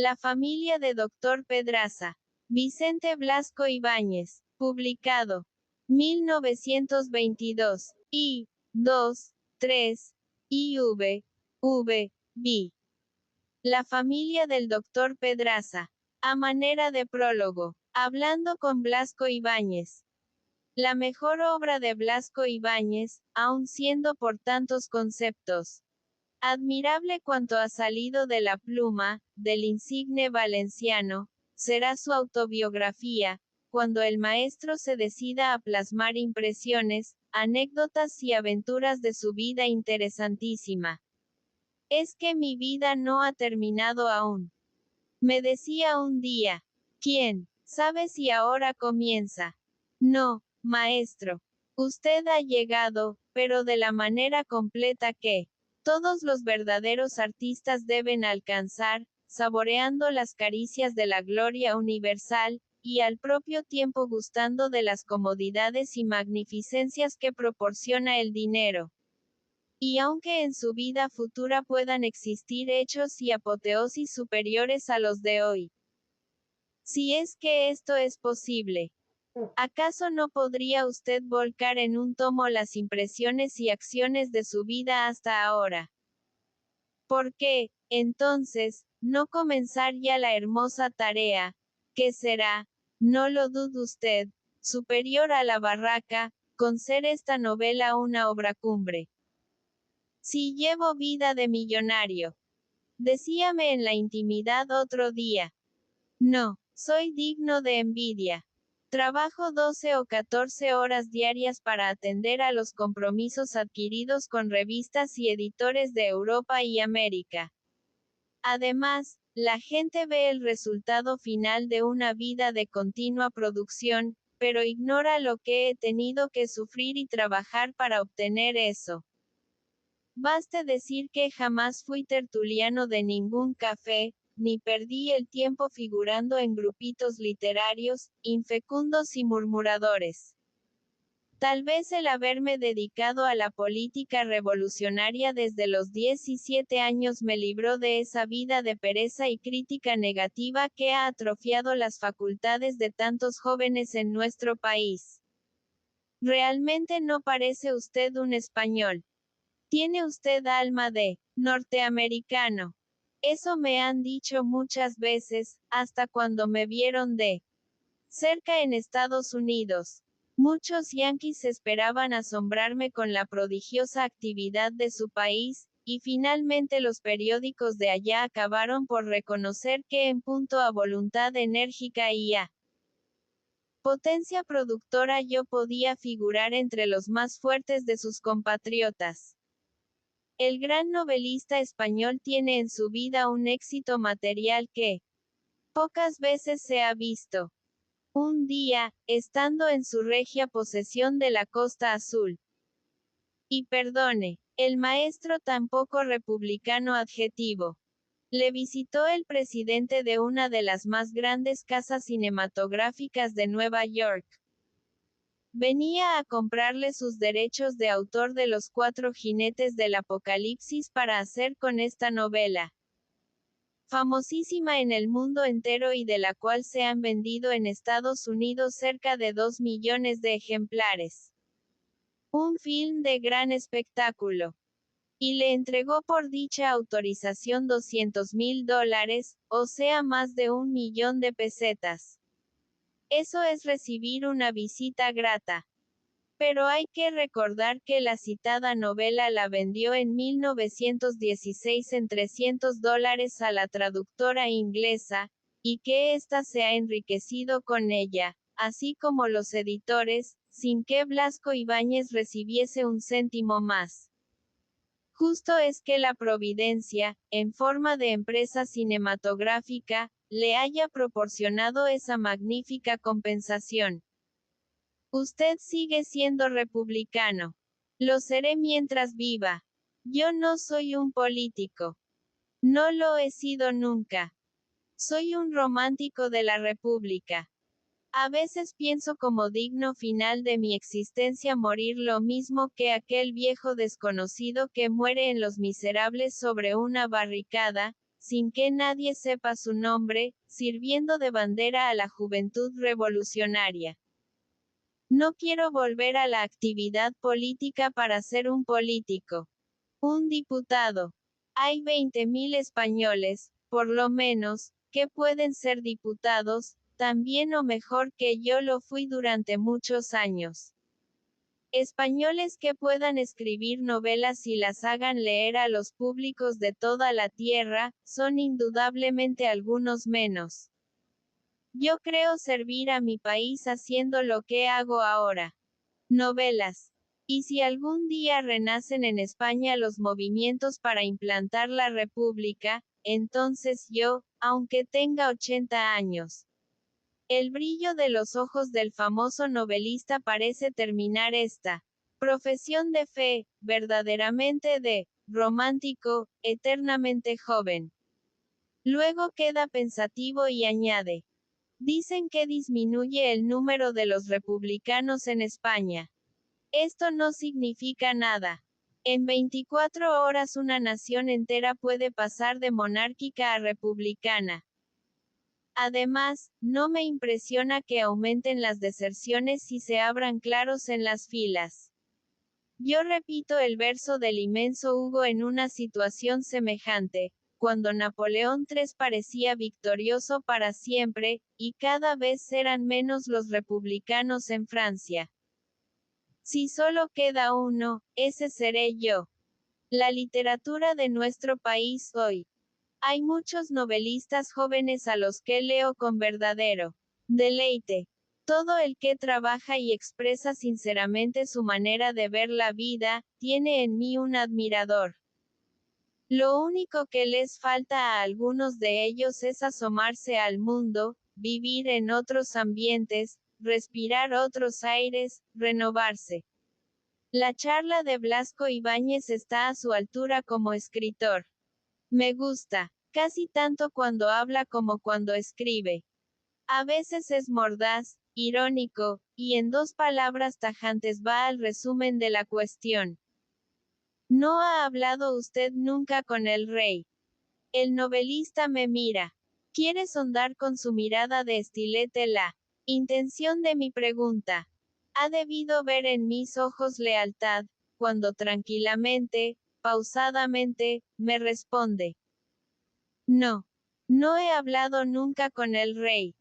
La familia de Dr. Pedraza. Vicente Blasco Ibáñez. Publicado. 1922. I. 2. 3. IV. V. B. La familia del Dr. Pedraza. A manera de prólogo. Hablando con Blasco Ibáñez. La mejor obra de Blasco Ibáñez, aun siendo por tantos conceptos. Admirable cuanto ha salido de la pluma, del insigne valenciano, será su autobiografía, cuando el maestro se decida a plasmar impresiones, anécdotas y aventuras de su vida interesantísima. Es que mi vida no ha terminado aún. Me decía un día. ¿Quién sabe si ahora comienza? No, maestro. Usted ha llegado, pero de la manera completa que todos los verdaderos artistas deben alcanzar, saboreando las caricias de la gloria universal, y al propio tiempo gustando de las comodidades y magnificencias que proporciona el dinero. Y aunque en su vida futura puedan existir hechos y apoteosis superiores a los de hoy. Si es que esto es posible. ¿Acaso no podría usted volcar en un tomo las impresiones y acciones de su vida hasta ahora? ¿Por qué, entonces, no comenzar ya la hermosa tarea, que será, no lo dude usted, superior a la barraca, con ser esta novela una obra cumbre? Si llevo vida de millonario. Decíame en la intimidad otro día. No, soy digno de envidia. Trabajo 12 o 14 horas diarias para atender a los compromisos adquiridos con revistas y editores de Europa y América. Además, la gente ve el resultado final de una vida de continua producción, pero ignora lo que he tenido que sufrir y trabajar para obtener eso. Baste decir que jamás fui tertuliano de ningún café, ni perdí el tiempo figurando en grupitos literarios, infecundos y murmuradores. Tal vez el haberme dedicado a la política revolucionaria desde los 17 años me libró de esa vida de pereza y crítica negativa que ha atrofiado las facultades de tantos jóvenes en nuestro país. Realmente no parece usted un español. Tiene usted alma de norteamericano. Eso me han dicho muchas veces, hasta cuando me vieron de cerca en Estados Unidos. Muchos yanquis esperaban asombrarme con la prodigiosa actividad de su país, y finalmente los periódicos de allá acabaron por reconocer que en punto a voluntad enérgica y a potencia productora yo podía figurar entre los más fuertes de sus compatriotas. El gran novelista español tiene en su vida un éxito material que pocas veces se ha visto. Un día, estando en su regia posesión de la Costa Azul. Y perdone, el maestro tampoco republicano adjetivo. Le visitó el presidente de una de las más grandes casas cinematográficas de Nueva York. Venía a comprarle sus derechos de autor de Los Cuatro Jinetes del Apocalipsis para hacer con esta novela, famosísima en el mundo entero y de la cual se han vendido en Estados Unidos cerca de 2 millones de ejemplares. Un film de gran espectáculo. Y le entregó por dicha autorización $200,000, o sea más de 1 millón de pesetas. Eso es recibir una visita grata. Pero hay que recordar que la citada novela la vendió en 1916 en $300 a la traductora inglesa, y que ésta se ha enriquecido con ella, así como los editores, sin que Blasco Ibáñez recibiese un céntimo más. Justo es que la providencia, en forma de empresa cinematográfica, le haya proporcionado esa magnífica compensación. Usted sigue siendo republicano. Lo seré mientras viva. Yo no soy un político. No lo he sido nunca. Soy un romántico de la República. A veces pienso como digno final de mi existencia morir lo mismo que aquel viejo desconocido que muere en Los Miserables sobre una barricada, sin que nadie sepa su nombre, sirviendo de bandera a la juventud revolucionaria. No quiero volver a la actividad política para ser un político. Un diputado. Hay 20.000 españoles, por lo menos, que pueden ser diputados, también o mejor que yo lo fui durante muchos años. Españoles que puedan escribir novelas y las hagan leer a los públicos de toda la tierra, son indudablemente algunos menos. Yo creo servir a mi país haciendo lo que hago ahora. Novelas. Y si algún día renacen en España los movimientos para implantar la República, entonces yo, aunque tenga 80 años. El brillo de los ojos del famoso novelista parece terminar esta profesión de fe, verdaderamente de romántico, eternamente joven. Luego queda pensativo y añade: dicen que disminuye el número de los republicanos en España. Esto no significa nada. En 24 horas una nación entera puede pasar de monárquica a republicana. Además, no me impresiona que aumenten las deserciones y se abran claros en las filas. Yo repito el verso del inmenso Hugo en una situación semejante, cuando Napoleón III parecía victorioso para siempre, y cada vez eran menos los republicanos en Francia. Si solo queda uno, ese seré yo. La literatura de nuestro país hoy. Hay muchos novelistas jóvenes a los que leo con verdadero deleite. Todo el que trabaja y expresa sinceramente su manera de ver la vida, tiene en mí un admirador. Lo único que les falta a algunos de ellos es asomarse al mundo, vivir en otros ambientes, respirar otros aires, renovarse. La charla de Blasco Ibáñez está a su altura como escritor. Me gusta, casi tanto cuando habla como cuando escribe. A veces es mordaz, irónico, y en 2 palabras tajantes va al resumen de la cuestión. ¿No ha hablado usted nunca con el rey? El novelista me mira. Quiere sondar con su mirada de estilete la intención de mi pregunta. Ha debido ver en mis ojos lealtad, cuando tranquilamente, pausadamente, me responde: no. No he hablado nunca con el rey.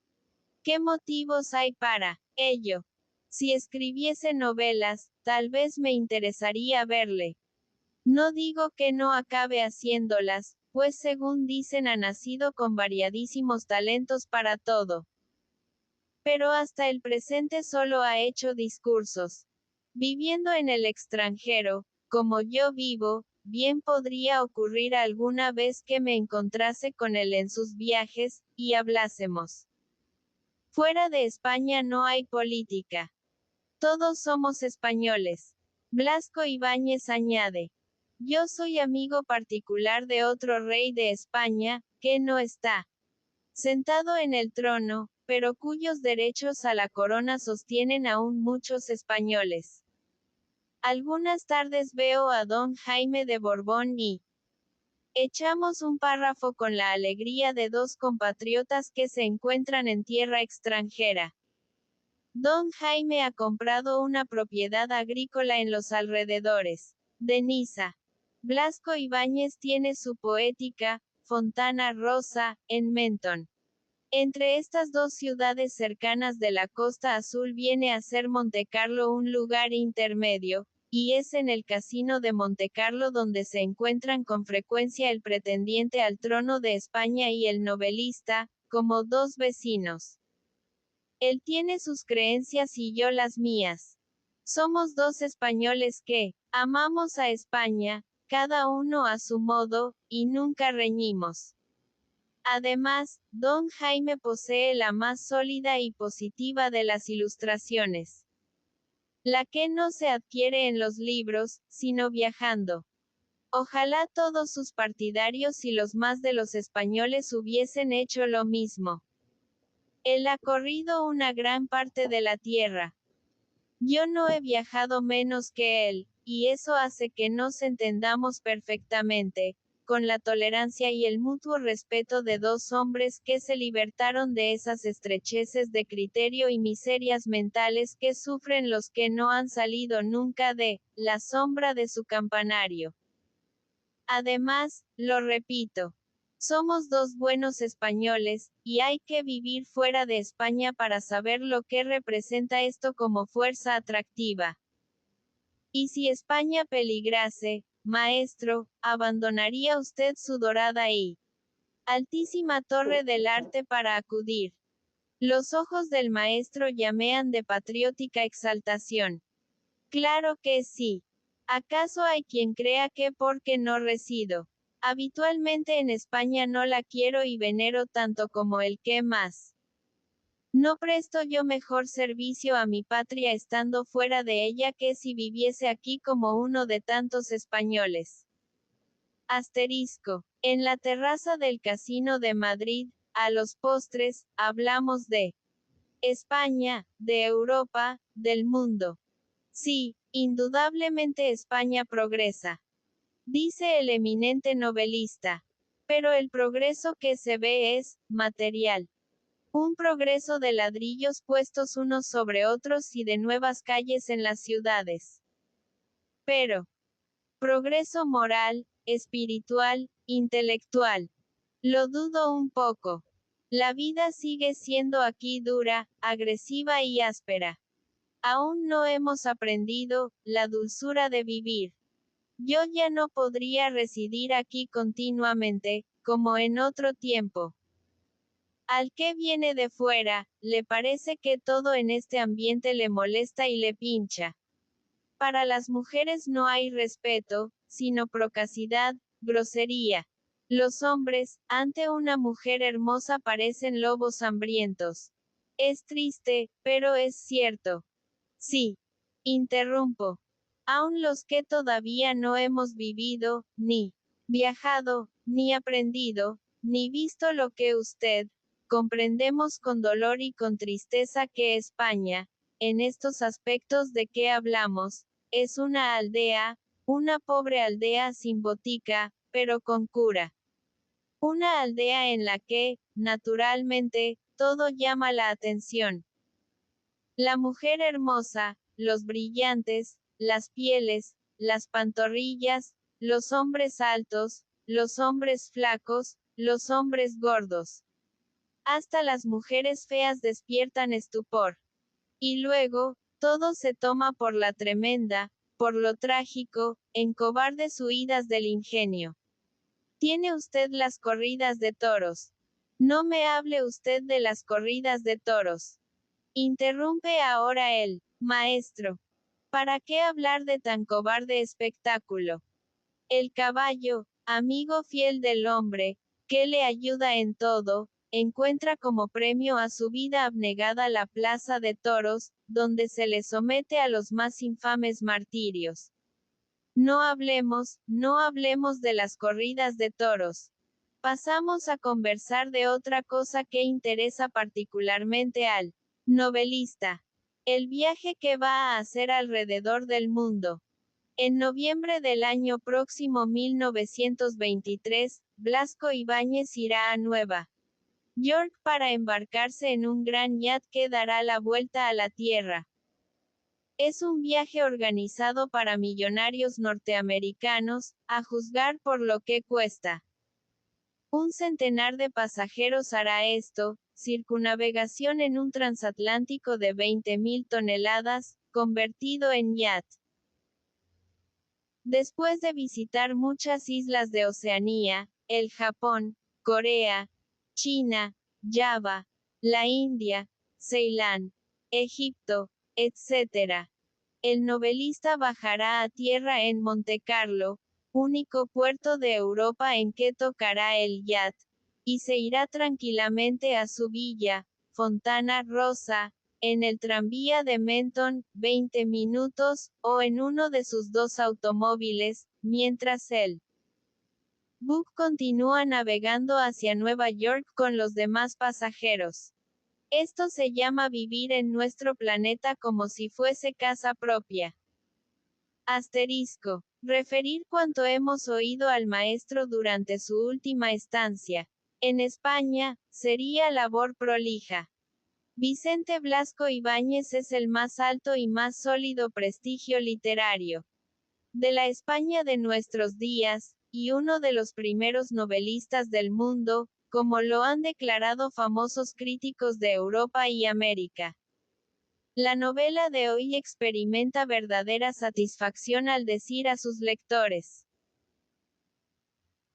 ¿Qué motivos hay para ello? Si escribiese novelas, tal vez me interesaría verle. No digo que no acabe haciéndolas, pues según dicen ha nacido con variadísimos talentos para todo. Pero hasta el presente solo ha hecho discursos. Viviendo en el extranjero, como yo vivo, bien podría ocurrir alguna vez que me encontrase con él en sus viajes, y hablásemos. Fuera de España no hay política. Todos somos españoles. Blasco Ibáñez añade: yo soy amigo particular de otro rey de España, que no está sentado en el trono, pero cuyos derechos a la corona sostienen aún muchos españoles. Algunas tardes veo a don Jaime de Borbón y echamos un párrafo con la alegría de 2 compatriotas que se encuentran en tierra extranjera. Don Jaime ha comprado una propiedad agrícola en los alrededores de Niza. Blasco Ibáñez tiene su poética, Fontana Rosa, en Menton. Entre estas 2 ciudades cercanas de la Costa Azul viene a ser Montecarlo un lugar intermedio, y es en el Casino de Montecarlo donde se encuentran con frecuencia el pretendiente al trono de España y el novelista, como 2 vecinos. Él tiene sus creencias y yo las mías. Somos 2 españoles que amamos a España, cada uno a su modo, y nunca reñimos. Además, don Jaime posee la más sólida y positiva de las ilustraciones. La que no se adquiere en los libros, sino viajando. Ojalá todos sus partidarios y los más de los españoles hubiesen hecho lo mismo. Él ha corrido una gran parte de la tierra. Yo no he viajado menos que él, y eso hace que nos entendamos perfectamente, con la tolerancia y el mutuo respeto de dos hombres que se libertaron de esas estrecheces de criterio y miserias mentales que sufren los que no han salido nunca de la sombra de su campanario. Además, lo repito, somos dos buenos españoles, y hay que vivir fuera de España para saber lo que representa esto como fuerza atractiva. Y si España peligrase, maestro, ¿abandonaría usted su dorada y altísima torre del arte para acudir? Los ojos del maestro llamean de patriótica exaltación. Claro que sí. ¿Acaso hay quien crea que porque no resido habitualmente en España no la quiero y venero tanto como el que más? ¿No presto yo mejor servicio a mi patria estando fuera de ella que si viviese aquí como uno de tantos españoles? Asterisco. En la terraza del Casino de Madrid, a los postres, hablamos de España, de Europa, del mundo. Sí, indudablemente España progresa, dice el eminente novelista. Pero el progreso que se ve es material. Un progreso de ladrillos puestos unos sobre otros y de nuevas calles en las ciudades. Pero, progreso moral, espiritual, intelectual. Lo dudo un poco. La vida sigue siendo aquí dura, agresiva y áspera. Aún no hemos aprendido la dulzura de vivir. Yo ya no podría residir aquí continuamente, como en otro tiempo. Al que viene de fuera, le parece que todo en este ambiente le molesta y le pincha. Para las mujeres no hay respeto, sino procacidad, grosería. Los hombres, ante una mujer hermosa parecen lobos hambrientos. Es triste, pero es cierto. Sí. Interrumpo. Aun los que todavía no hemos vivido, ni viajado, ni aprendido, ni visto lo que usted, comprendemos con dolor y con tristeza que España, en estos aspectos de que hablamos, es una aldea, una pobre aldea sin botica, pero con cura. Una aldea en la que, naturalmente, todo llama la atención. La mujer hermosa, los brillantes, las pieles, las pantorrillas, los hombres altos, los hombres flacos, los hombres gordos. Hasta las mujeres feas despiertan estupor. Y luego, todo se toma por la tremenda, por lo trágico, en cobardes huidas del ingenio. Tiene usted las corridas de toros. No me hable usted de las corridas de toros. Interrumpe ahora el maestro. ¿Para qué hablar de tan cobarde espectáculo? El caballo, amigo fiel del hombre, que le ayuda en todo, encuentra como premio a su vida abnegada la plaza de toros, donde se le somete a los más infames martirios. No hablemos de las corridas de toros. Pasamos a conversar de otra cosa que interesa particularmente al novelista. El viaje que va a hacer alrededor del mundo. En noviembre del año próximo 1923, Blasco Ibáñez irá a Nueva York para embarcarse en un gran yacht que dará la vuelta a la Tierra. Es un viaje organizado para millonarios norteamericanos, a juzgar por lo que cuesta. Un centenar de pasajeros hará esto, circunnavegación en un transatlántico de 20.000 toneladas, convertido en yacht. Después de visitar muchas islas de Oceanía, el Japón, Corea, China, Java, la India, Ceilán, Egipto, etc., el novelista bajará a tierra en Montecarlo, único puerto de Europa en que tocará el yacht, y se irá tranquilamente a su villa, Fontana Rosa, en el tranvía de Menton, 20 minutos, o en uno de sus dos automóviles, mientras el buque continúa navegando hacia Nueva York con los demás pasajeros. Esto se llama vivir en nuestro planeta como si fuese casa propia. Asterisco. Referir cuanto hemos oído al maestro durante su última estancia en España, sería labor prolija. Vicente Blasco Ibáñez es el más alto y más sólido prestigio literario de la España de nuestros días, y uno de los primeros novelistas del mundo, como lo han declarado famosos críticos de Europa y América. La novela de hoy experimenta verdadera satisfacción al decir a sus lectores: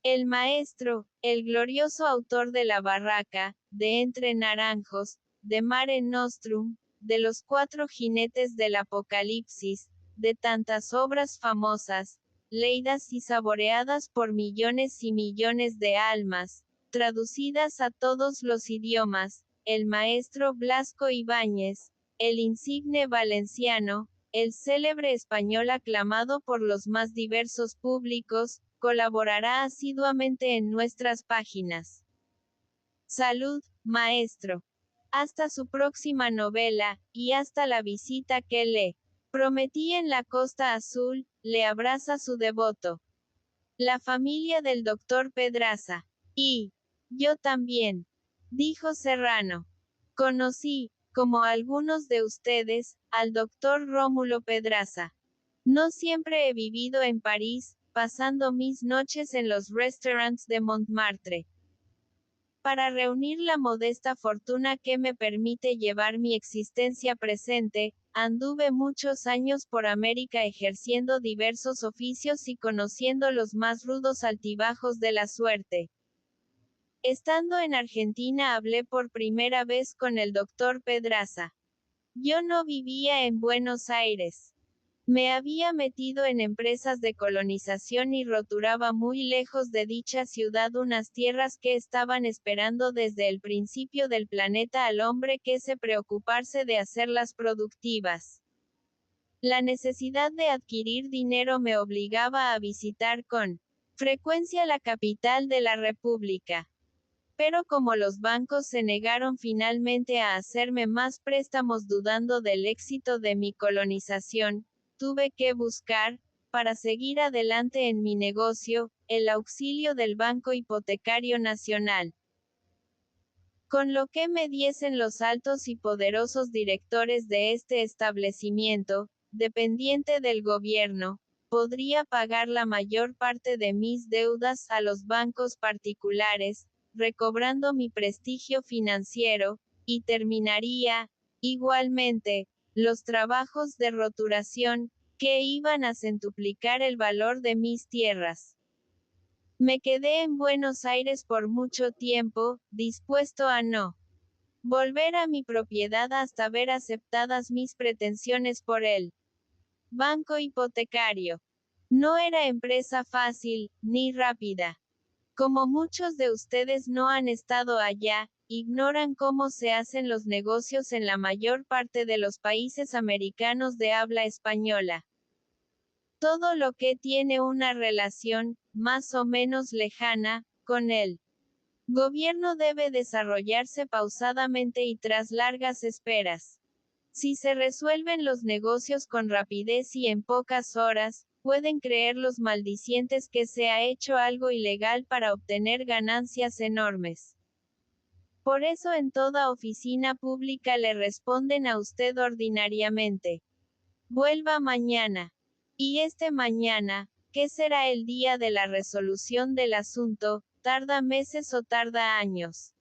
el maestro, el glorioso autor de La Barraca, de Entre Naranjos, de Mare Nostrum, de Los Cuatro Jinetes del Apocalipsis, de tantas obras famosas, leídas y saboreadas por millones y millones de almas, traducidas a todos los idiomas, el maestro Blasco Ibáñez, el insigne valenciano, el célebre español aclamado por los más diversos públicos, colaborará asiduamente en nuestras páginas. Salud, maestro. Hasta su próxima novela, y hasta la visita que le prometí en la Costa Azul, le abraza su devoto. La familia del doctor Pedraza. Y yo también, dijo Serrano. Conocí, como algunos de ustedes, al doctor Rómulo Pedraza. No siempre he vivido en París, pasando mis noches en los restaurants de Montmartre. Para reunir la modesta fortuna que me permite llevar mi existencia presente, anduve muchos años por América ejerciendo diversos oficios y conociendo los más rudos altibajos de la suerte. Estando en Argentina hablé por primera vez con el doctor Pedraza. Yo no vivía en Buenos Aires. Me había metido en empresas de colonización y roturaba muy lejos de dicha ciudad unas tierras que estaban esperando desde el principio del planeta al hombre que se preocuparse de hacerlas productivas. La necesidad de adquirir dinero me obligaba a visitar con frecuencia la capital de la República. Pero como los bancos se negaron finalmente a hacerme más préstamos dudando del éxito de mi colonización, tuve que buscar, para seguir adelante en mi negocio, el auxilio del Banco Hipotecario Nacional. Con lo que me diesen los altos y poderosos directores de este establecimiento, dependiente del gobierno, podría pagar la mayor parte de mis deudas a los bancos particulares, recobrando mi prestigio financiero, y terminaría, igualmente, los trabajos de roturación, que iban a centuplicar el valor de mis tierras. Me quedé en Buenos Aires por mucho tiempo, dispuesto a no volver a mi propiedad hasta ver aceptadas mis pretensiones por él. Banco hipotecario. No era empresa fácil, ni rápida. Como muchos de ustedes no han estado allá, ignoran cómo se hacen los negocios en la mayor parte de los países americanos de habla española. Todo lo que tiene una relación, más o menos lejana, con el gobierno debe desarrollarse pausadamente y tras largas esperas. Si se resuelven los negocios con rapidez y en pocas horas, pueden creer los maldicientes que se ha hecho algo ilegal para obtener ganancias enormes. Por eso en toda oficina pública le responden a usted ordinariamente: vuelva mañana. Y este mañana, que será el día de la resolución del asunto, tarda meses o tarda años.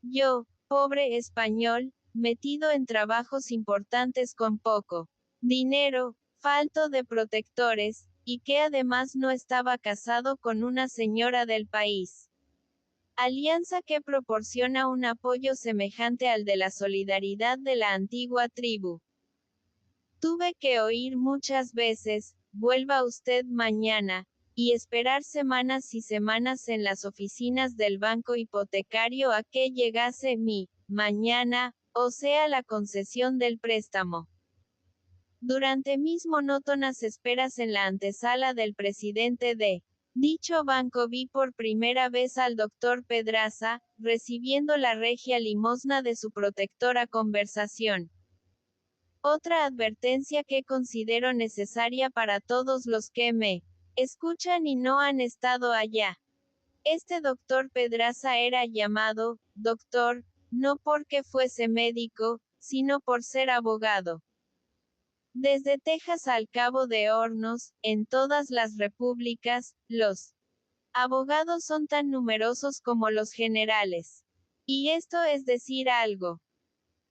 Yo, pobre español, metido en trabajos importantes con poco dinero, falto de protectores, y que además no estaba casado con una señora del país. Alianza que proporciona un apoyo semejante al de la solidaridad de la antigua tribu. Tuve que oír muchas veces: vuelva usted mañana, y esperar semanas y semanas en las oficinas del banco hipotecario a que llegase mi mañana, o sea la concesión del préstamo. Durante mis monótonas esperas en la antesala del presidente de dicho banco vi por primera vez al doctor Pedraza, recibiendo la regia limosna de su protectora conversación. Otra advertencia que considero necesaria para todos los que me escuchan y no han estado allá. Este doctor Pedraza era llamado doctor, no porque fuese médico, sino por ser abogado. Desde Texas al Cabo de Hornos, en todas las repúblicas, los abogados son tan numerosos como los generales. Y esto es decir algo.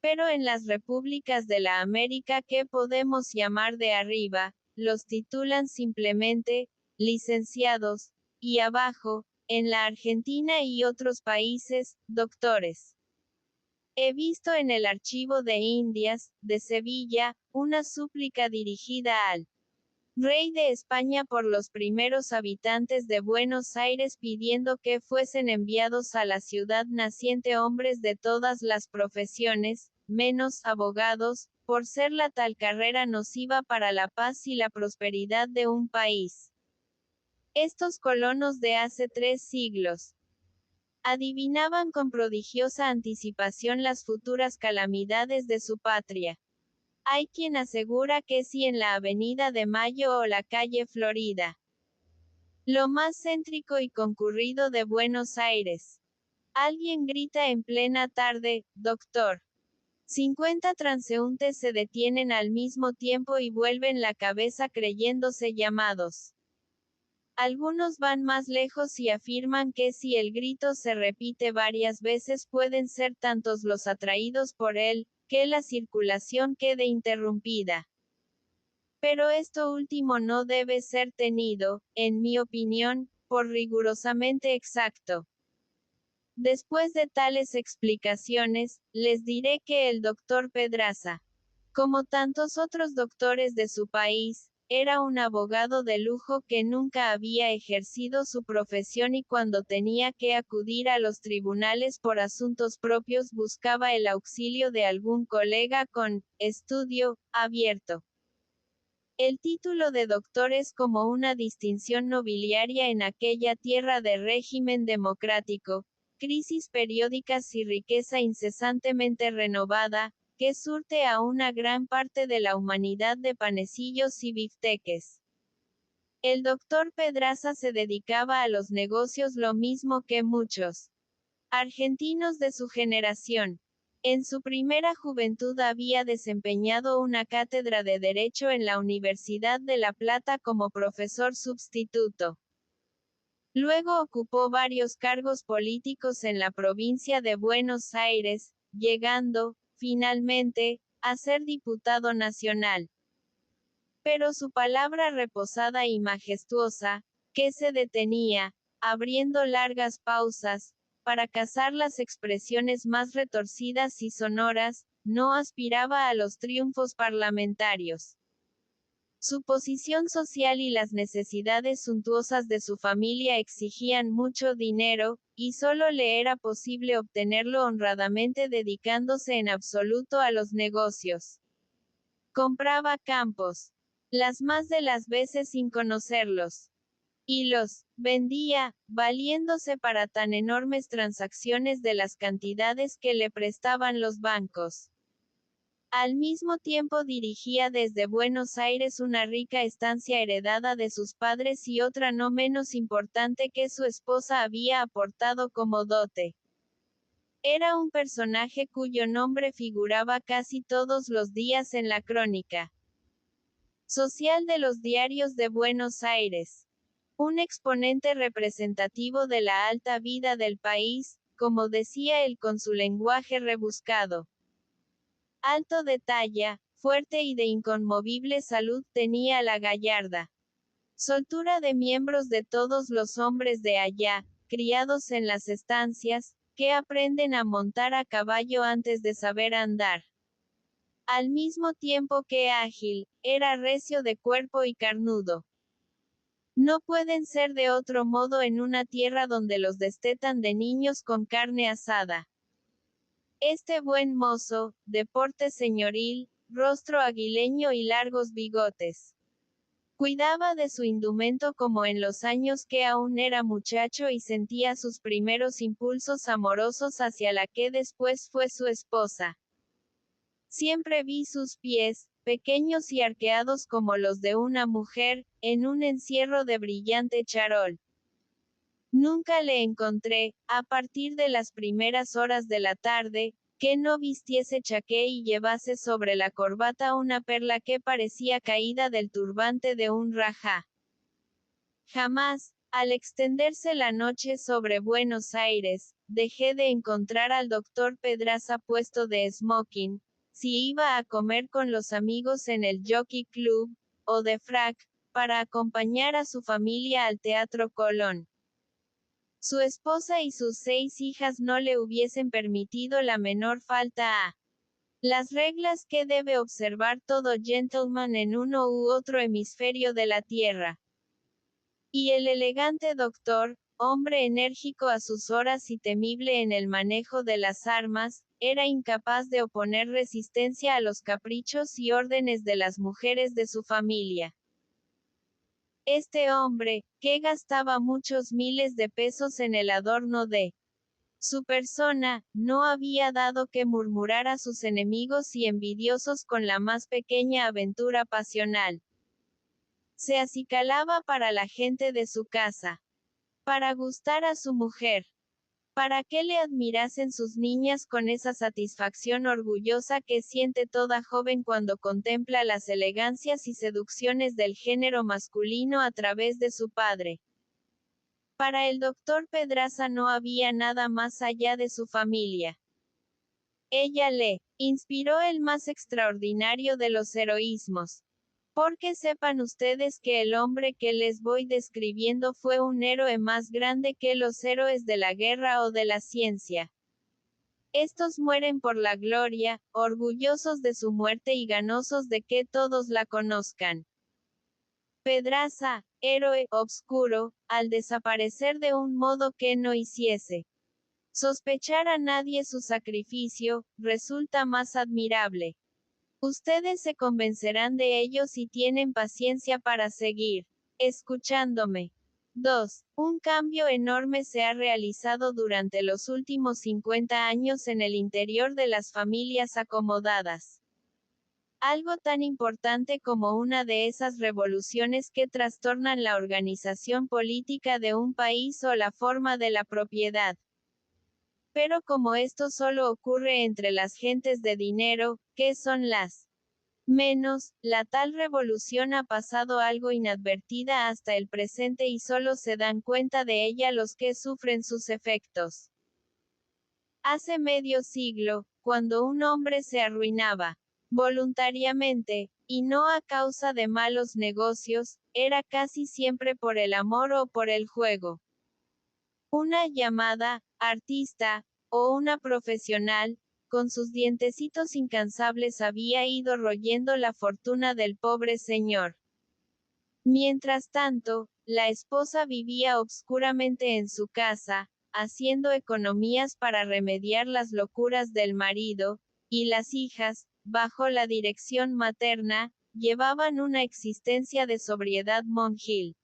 Pero en las repúblicas de la América que podemos llamar de arriba, los titulan simplemente, licenciados, y abajo, en la Argentina y otros países, doctores. He visto en el Archivo de Indias, de Sevilla, una súplica dirigida al rey de España por los primeros habitantes de Buenos Aires pidiendo que fuesen enviados a la ciudad naciente hombres de todas las profesiones, menos abogados, por ser la tal carrera nociva para la paz y la prosperidad de un país. Estos colonos de hace 3 siglos adivinaban con prodigiosa anticipación las futuras calamidades de su patria. Hay quien asegura que si en la Avenida de Mayo o la calle Florida, lo más céntrico y concurrido de Buenos Aires, alguien grita en plena tarde, doctor. 50 transeúntes se detienen al mismo tiempo y vuelven la cabeza creyéndose llamados. Algunos van más lejos y afirman que si el grito se repite varias veces pueden ser tantos los atraídos por él, que la circulación quede interrumpida. Pero esto último no debe ser tenido, en mi opinión, por rigurosamente exacto. Después de tales explicaciones, les diré que el doctor Pedraza, como tantos otros doctores de su país, era un abogado de lujo que nunca había ejercido su profesión y cuando tenía que acudir a los tribunales por asuntos propios buscaba el auxilio de algún colega con estudio abierto. El título de doctor es como una distinción nobiliaria en aquella tierra de régimen democrático, crisis periódicas y riqueza incesantemente renovada, que surte a una gran parte de la humanidad de panecillos y bifteques. El doctor Pedraza se dedicaba a los negocios lo mismo que muchos argentinos de su generación. En su primera juventud había desempeñado una cátedra de Derecho en la Universidad de La Plata como profesor sustituto. Luego ocupó varios cargos políticos en la provincia de Buenos Aires, llegando, finalmente, a ser diputado nacional. Pero su palabra reposada y majestuosa, que se detenía, abriendo largas pausas, para cazar las expresiones más retorcidas y sonoras, no aspiraba a los triunfos parlamentarios. Su posición social y las necesidades suntuosas de su familia exigían mucho dinero, y solo le era posible obtenerlo honradamente dedicándose en absoluto a los negocios. Compraba campos, las más de las veces sin conocerlos, y los vendía, valiéndose para tan enormes transacciones de las cantidades que le prestaban los bancos. Al mismo tiempo dirigía desde Buenos Aires una rica estancia heredada de sus padres y otra no menos importante que su esposa había aportado como dote. Era un personaje cuyo nombre figuraba casi todos los días en la crónica social de los diarios de Buenos Aires. Un exponente representativo de la alta vida del país, como decía él con su lenguaje rebuscado. Alto de talla, fuerte y de inconmovible salud tenía la gallarda soltura de miembros de todos los hombres de allá, criados en las estancias, que aprenden a montar a caballo antes de saber andar. Al mismo tiempo que ágil, era recio de cuerpo y carnudo. No pueden ser de otro modo en una tierra donde los destetan de niños con carne asada. Este buen mozo, de porte señoril, rostro aguileño y largos bigotes. Cuidaba de su indumento como en los años que aún era muchacho y sentía sus primeros impulsos amorosos hacia la que después fue su esposa. Siempre vi sus pies, pequeños y arqueados como los de una mujer, en un encierro de brillante charol. Nunca le encontré, a partir de las primeras horas de la tarde, que no vistiese chaqué y llevase sobre la corbata una perla que parecía caída del turbante de un rajá. Jamás, al extenderse la noche sobre Buenos Aires, dejé de encontrar al doctor Pedraza puesto de smoking, si iba a comer con los amigos en el Jockey Club, o de frac, para acompañar a su familia al Teatro Colón. Su esposa y sus 6 hijas no le hubiesen permitido la menor falta a las reglas que debe observar todo gentleman en uno u otro hemisferio de la tierra. Y el elegante doctor, hombre enérgico a sus horas y temible en el manejo de las armas, era incapaz de oponer resistencia a los caprichos y órdenes de las mujeres de su familia. Este hombre, que gastaba muchos miles de pesos en el adorno de su persona, no había dado que murmurar a sus enemigos y envidiosos con la más pequeña aventura pasional. Se acicalaba para la gente de su casa, para gustar a su mujer, para que le admirasen sus niñas con esa satisfacción orgullosa que siente toda joven cuando contempla las elegancias y seducciones del género masculino a través de su padre. Para el doctor Pedraza no había nada más allá de su familia. Ella le inspiró el más extraordinario de los heroísmos. Porque sepan ustedes que el hombre que les voy describiendo fue un héroe más grande que los héroes de la guerra o de la ciencia. Estos mueren por la gloria, orgullosos de su muerte y ganosos de que todos la conozcan. Pedraza, héroe obscuro, al desaparecer de un modo que no hiciese sospechar a nadie su sacrificio, resulta más admirable. Ustedes se convencerán de ello si tienen paciencia para seguir escuchándome. 2. Un cambio enorme se ha realizado durante los últimos 50 años en el interior de las familias acomodadas. Algo tan importante como una de esas revoluciones que trastornan la organización política de un país o la forma de la propiedad. Pero como esto solo ocurre entre las gentes de dinero, ¿qué son las menos? La tal revolución ha pasado algo inadvertida hasta el presente y solo se dan cuenta de ella los que sufren sus efectos. Hace medio siglo, cuando un hombre se arruinaba voluntariamente, y no a causa de malos negocios, era casi siempre por el amor o por el juego. Una llamada artista, o una profesional, con sus dientecitos incansables había ido royendo la fortuna del pobre señor. Mientras tanto, la esposa vivía obscuramente en su casa, haciendo economías para remediar las locuras del marido, y las hijas, bajo la dirección materna, llevaban una existencia de sobriedad monjil.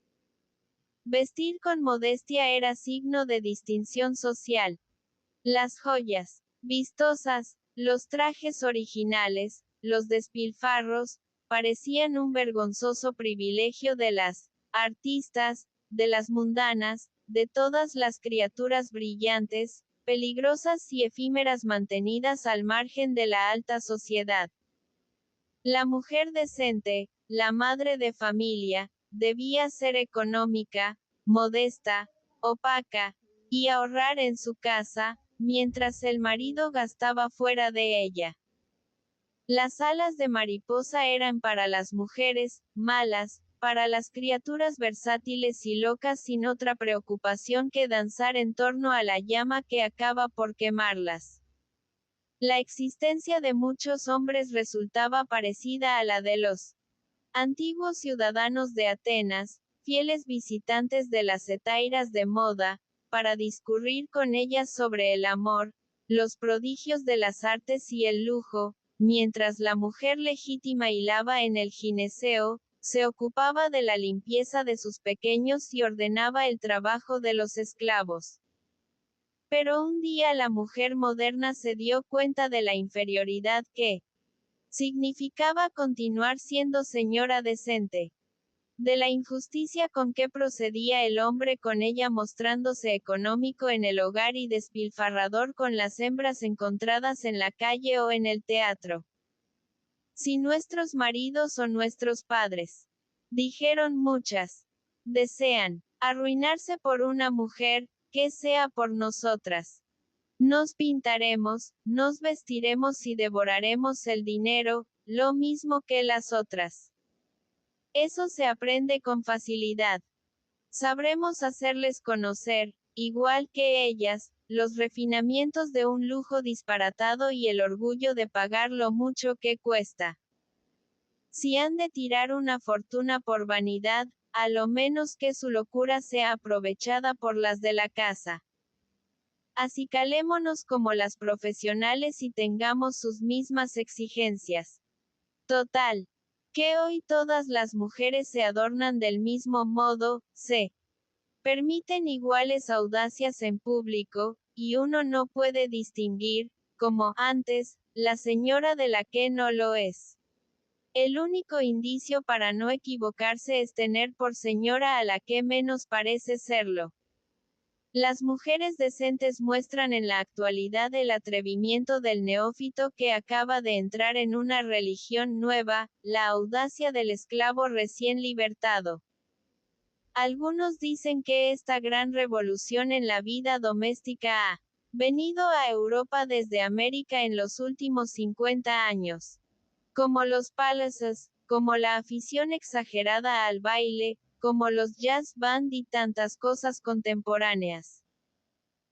Vestir con modestia era signo de distinción social. Las joyas vistosas, los trajes originales, los despilfarros, parecían un vergonzoso privilegio de las artistas, de las mundanas, de todas las criaturas brillantes, peligrosas y efímeras mantenidas al margen de la alta sociedad. La mujer decente, la madre de familia, debía ser económica, modesta, opaca, y ahorrar en su casa, mientras el marido gastaba fuera de ella. Las alas de mariposa eran para las mujeres malas, para las criaturas versátiles y locas sin otra preocupación que danzar en torno a la llama que acaba por quemarlas. La existencia de muchos hombres resultaba parecida a la de los antiguos ciudadanos de Atenas, fieles visitantes de las hetairas de moda, para discurrir con ellas sobre el amor, los prodigios de las artes y el lujo, mientras la mujer legítima hilaba en el gineceo, se ocupaba de la limpieza de sus pequeños y ordenaba el trabajo de los esclavos. Pero un día la mujer moderna se dio cuenta de la inferioridad que significaba continuar siendo señora decente. De la injusticia con que procedía el hombre con ella mostrándose económico en el hogar y despilfarrador con las hembras encontradas en la calle o en el teatro. Si nuestros maridos o nuestros padres, dijeron muchas, desean arruinarse por una mujer, que sea por nosotras. Nos pintaremos, nos vestiremos y devoraremos el dinero, lo mismo que las otras. Eso se aprende con facilidad. Sabremos hacerles conocer, igual que ellas, los refinamientos de un lujo disparatado y el orgullo de pagar lo mucho que cuesta. Si han de tirar una fortuna por vanidad, a lo menos que su locura sea aprovechada por las de la casa. Acicalémonos como las profesionales y tengamos sus mismas exigencias. Total. Que hoy todas las mujeres se adornan del mismo modo, se permiten iguales audacias en público, y uno no puede distinguir, como antes, la señora de la que no lo es. El único indicio para no equivocarse es tener por señora a la que menos parece serlo. Las mujeres decentes muestran en la actualidad el atrevimiento del neófito que acaba de entrar en una religión nueva, la audacia del esclavo recién libertado. Algunos dicen que esta gran revolución en la vida doméstica ha venido a Europa desde América en los últimos 50 años. Como los palaces, como la afición exagerada al baile, como los jazz band y tantas cosas contemporáneas.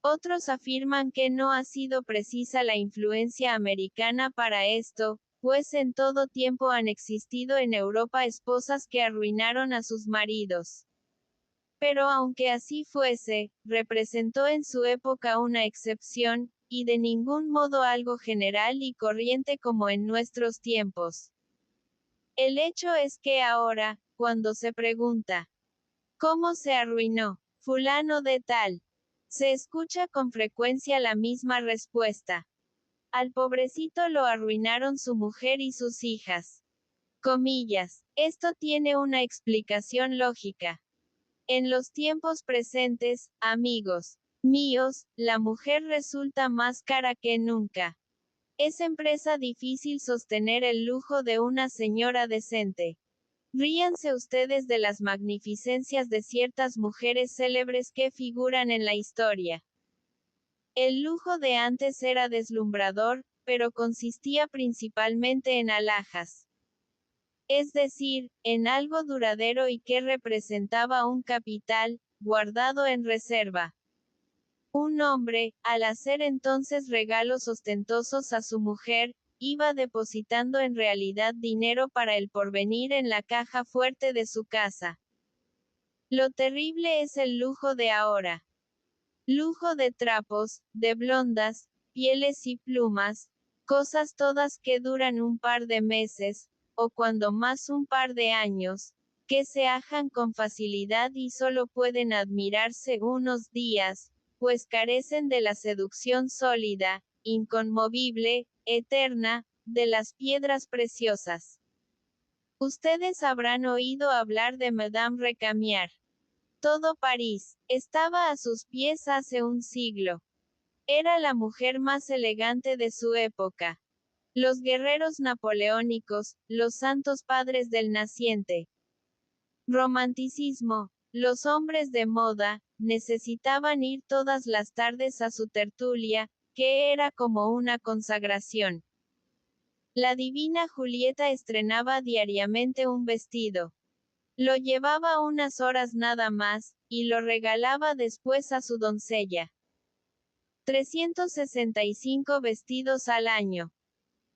Otros afirman que no ha sido precisa la influencia americana para esto, pues en todo tiempo han existido en Europa esposas que arruinaron a sus maridos. Pero aunque así fuese, representó en su época una excepción, y de ningún modo algo general y corriente como en nuestros tiempos. El hecho es que ahora, cuando se pregunta, ¿cómo se arruinó fulano de tal?, se escucha con frecuencia la misma respuesta. Al pobrecito lo arruinaron su mujer y sus hijas. Comillas. Esto tiene una explicación lógica. En los tiempos presentes, amigos míos, la mujer resulta más cara que nunca. Es empresa difícil sostener el lujo de una señora decente. Ríanse ustedes de las magnificencias de ciertas mujeres célebres que figuran en la historia. El lujo de antes era deslumbrador, pero consistía principalmente en alhajas. Es decir, en algo duradero y que representaba un capital, guardado en reserva. Un hombre, al hacer entonces regalos ostentosos a su mujer, iba depositando en realidad dinero para el porvenir en la caja fuerte de su casa. Lo terrible es el lujo de ahora. Lujo de trapos, de blondas, pieles y plumas, cosas todas que duran un par de meses, o cuando más un par de años, que se ajan con facilidad y solo pueden admirarse unos días, pues carecen de la seducción sólida, inconmovible, eterna, de las piedras preciosas. Ustedes habrán oído hablar de Madame Recamier. Todo París estaba a sus pies hace un siglo. Era la mujer más elegante de su época. Los guerreros napoleónicos, los santos padres del naciente romanticismo, los hombres de moda, necesitaban ir todas las tardes a su tertulia, que era como una consagración. La divina Julieta estrenaba diariamente un vestido. Lo llevaba unas horas nada más, y lo regalaba después a su doncella. 365 vestidos al año.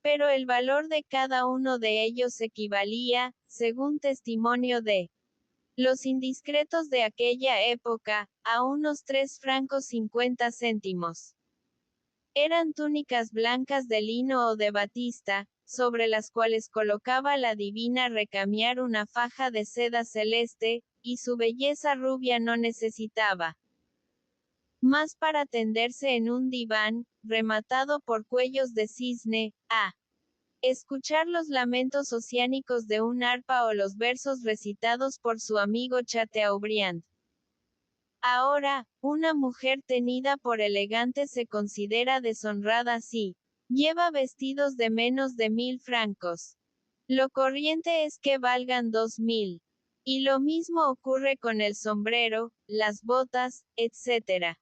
Pero el valor de cada uno de ellos equivalía, según testimonio de los indiscretos de aquella época, a unos 3 francos 50 céntimos. Eran túnicas blancas de lino o de batista, sobre las cuales colocaba la divina Recamier una faja de seda celeste, y su belleza rubia no necesitaba más para tenderse en un diván, rematado por cuellos de cisne, escuchar los lamentos oceánicos de un arpa o los versos recitados por su amigo Chateaubriand. Ahora, una mujer tenida por elegante se considera deshonrada si lleva vestidos de menos de 1.000 francos. Lo corriente es que valgan 2.000. Y lo mismo ocurre con el sombrero, las botas, etc.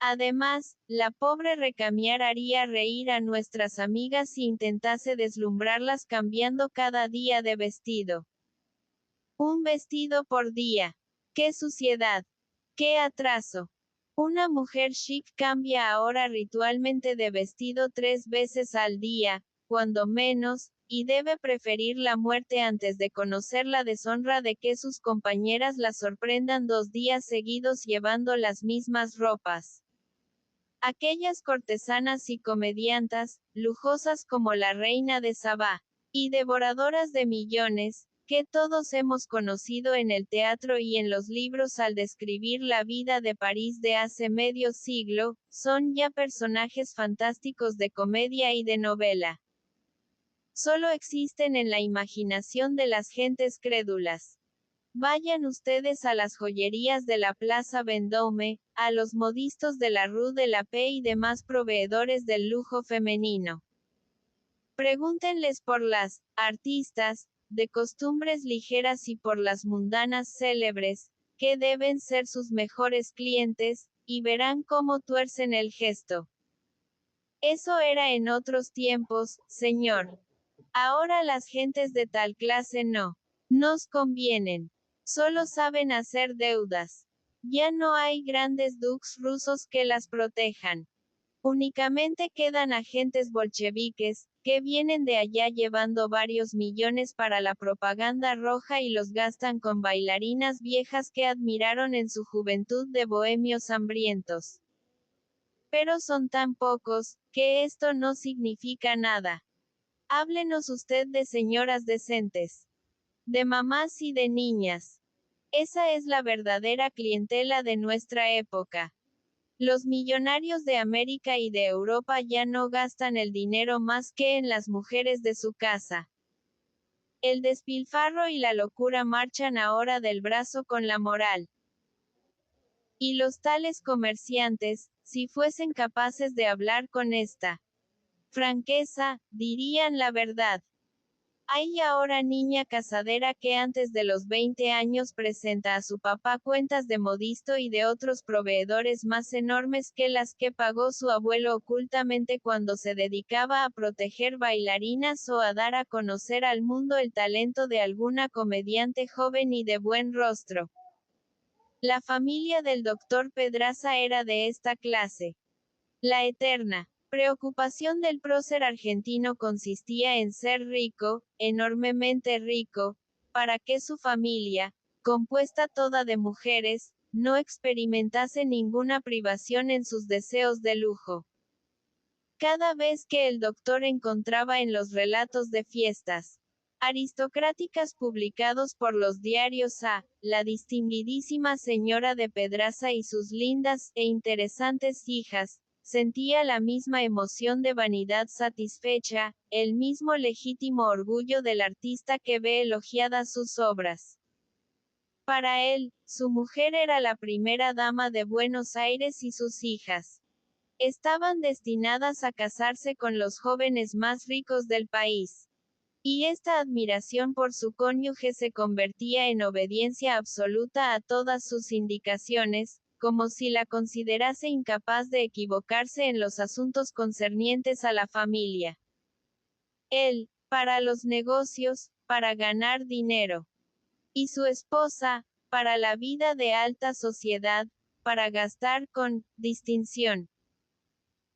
Además, la pobre recamiar haría reír a nuestras amigas si intentase deslumbrarlas cambiando cada día de vestido. Un vestido por día. ¡Qué suciedad! ¡Qué atraso! Una mujer chic cambia ahora ritualmente de vestido 3 veces al día, cuando menos, y debe preferir la muerte antes de conocer la deshonra de que sus compañeras la sorprendan 2 días seguidos llevando las mismas ropas. Aquellas cortesanas y comediantas, lujosas como la reina de Sabá, y devoradoras de millones, que todos hemos conocido en el teatro y en los libros al describir la vida de París de hace medio siglo, son ya personajes fantásticos de comedia y de novela. Solo existen en la imaginación de las gentes crédulas. Vayan ustedes a las joyerías de la Plaza Vendôme, a los modistos de la Rue de la Paix y demás proveedores del lujo femenino. Pregúntenles por las artistas de costumbres ligeras y por las mundanas célebres, que deben ser sus mejores clientes, y verán cómo tuercen el gesto. Eso era en otros tiempos, señor. Ahora las gentes de tal clase no nos convienen. Solo saben hacer deudas. Ya no hay grandes dukes rusos que las protejan. Únicamente quedan agentes bolcheviques, que vienen de allá llevando varios millones para la propaganda roja y los gastan con bailarinas viejas que admiraron en su juventud de bohemios hambrientos. Pero son tan pocos, que esto no significa nada. Háblenos usted de señoras decentes. De mamás y de niñas. Esa es la verdadera clientela de nuestra época. Los millonarios de América y de Europa ya no gastan el dinero más que en las mujeres de su casa. El despilfarro y la locura marchan ahora del brazo con la moral. Y los tales comerciantes, si fuesen capaces de hablar con esta franqueza, dirían la verdad. Hay ahora niña casadera que antes de los 20 años presenta a su papá cuentas de modisto y de otros proveedores más enormes que las que pagó su abuelo ocultamente cuando se dedicaba a proteger bailarinas o a dar a conocer al mundo el talento de alguna comediante joven y de buen rostro. La familia del doctor Pedraza era de esta clase. La eterna preocupación del prócer argentino consistía en ser rico, enormemente rico, para que su familia, compuesta toda de mujeres, no experimentase ninguna privación en sus deseos de lujo. Cada vez que el doctor encontraba en los relatos de fiestas aristocráticas publicados por los diarios a la distinguidísima señora de Pedraza y sus lindas e interesantes hijas, sentía la misma emoción de vanidad satisfecha, el mismo legítimo orgullo del artista que ve elogiadas sus obras. Para él, su mujer era la primera dama de Buenos Aires y sus hijas estaban destinadas a casarse con los jóvenes más ricos del país. Y esta admiración por su cónyuge se convertía en obediencia absoluta a todas sus indicaciones, como si la considerase incapaz de equivocarse en los asuntos concernientes a la familia. Él, para los negocios, para ganar dinero. Y su esposa, para la vida de alta sociedad, para gastar con distinción.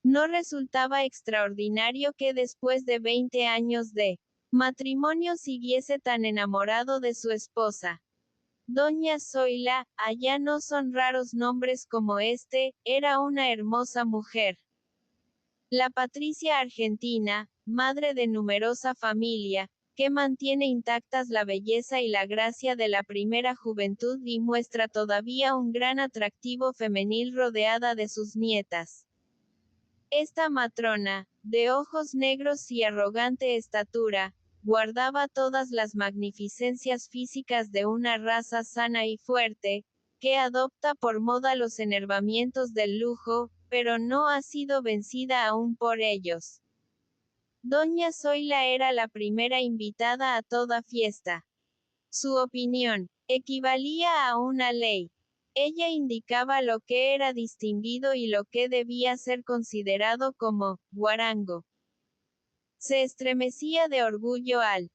No resultaba extraordinario que después de 20 años de matrimonio siguiese tan enamorado de su esposa. Doña Zoila, allá no son raros nombres como este, era una hermosa mujer. La patricia argentina, madre de numerosa familia, que mantiene intactas la belleza y la gracia de la primera juventud y muestra todavía un gran atractivo femenil rodeada de sus nietas. Esta matrona, de ojos negros y arrogante estatura, guardaba todas las magnificencias físicas de una raza sana y fuerte, que adopta por moda los enervamientos del lujo, pero no ha sido vencida aún por ellos. Doña Zoila era la primera invitada a toda fiesta. Su opinión equivalía a una ley. Ella indicaba lo que era distinguido y lo que debía ser considerado como guarango. Se estremecía de orgullo al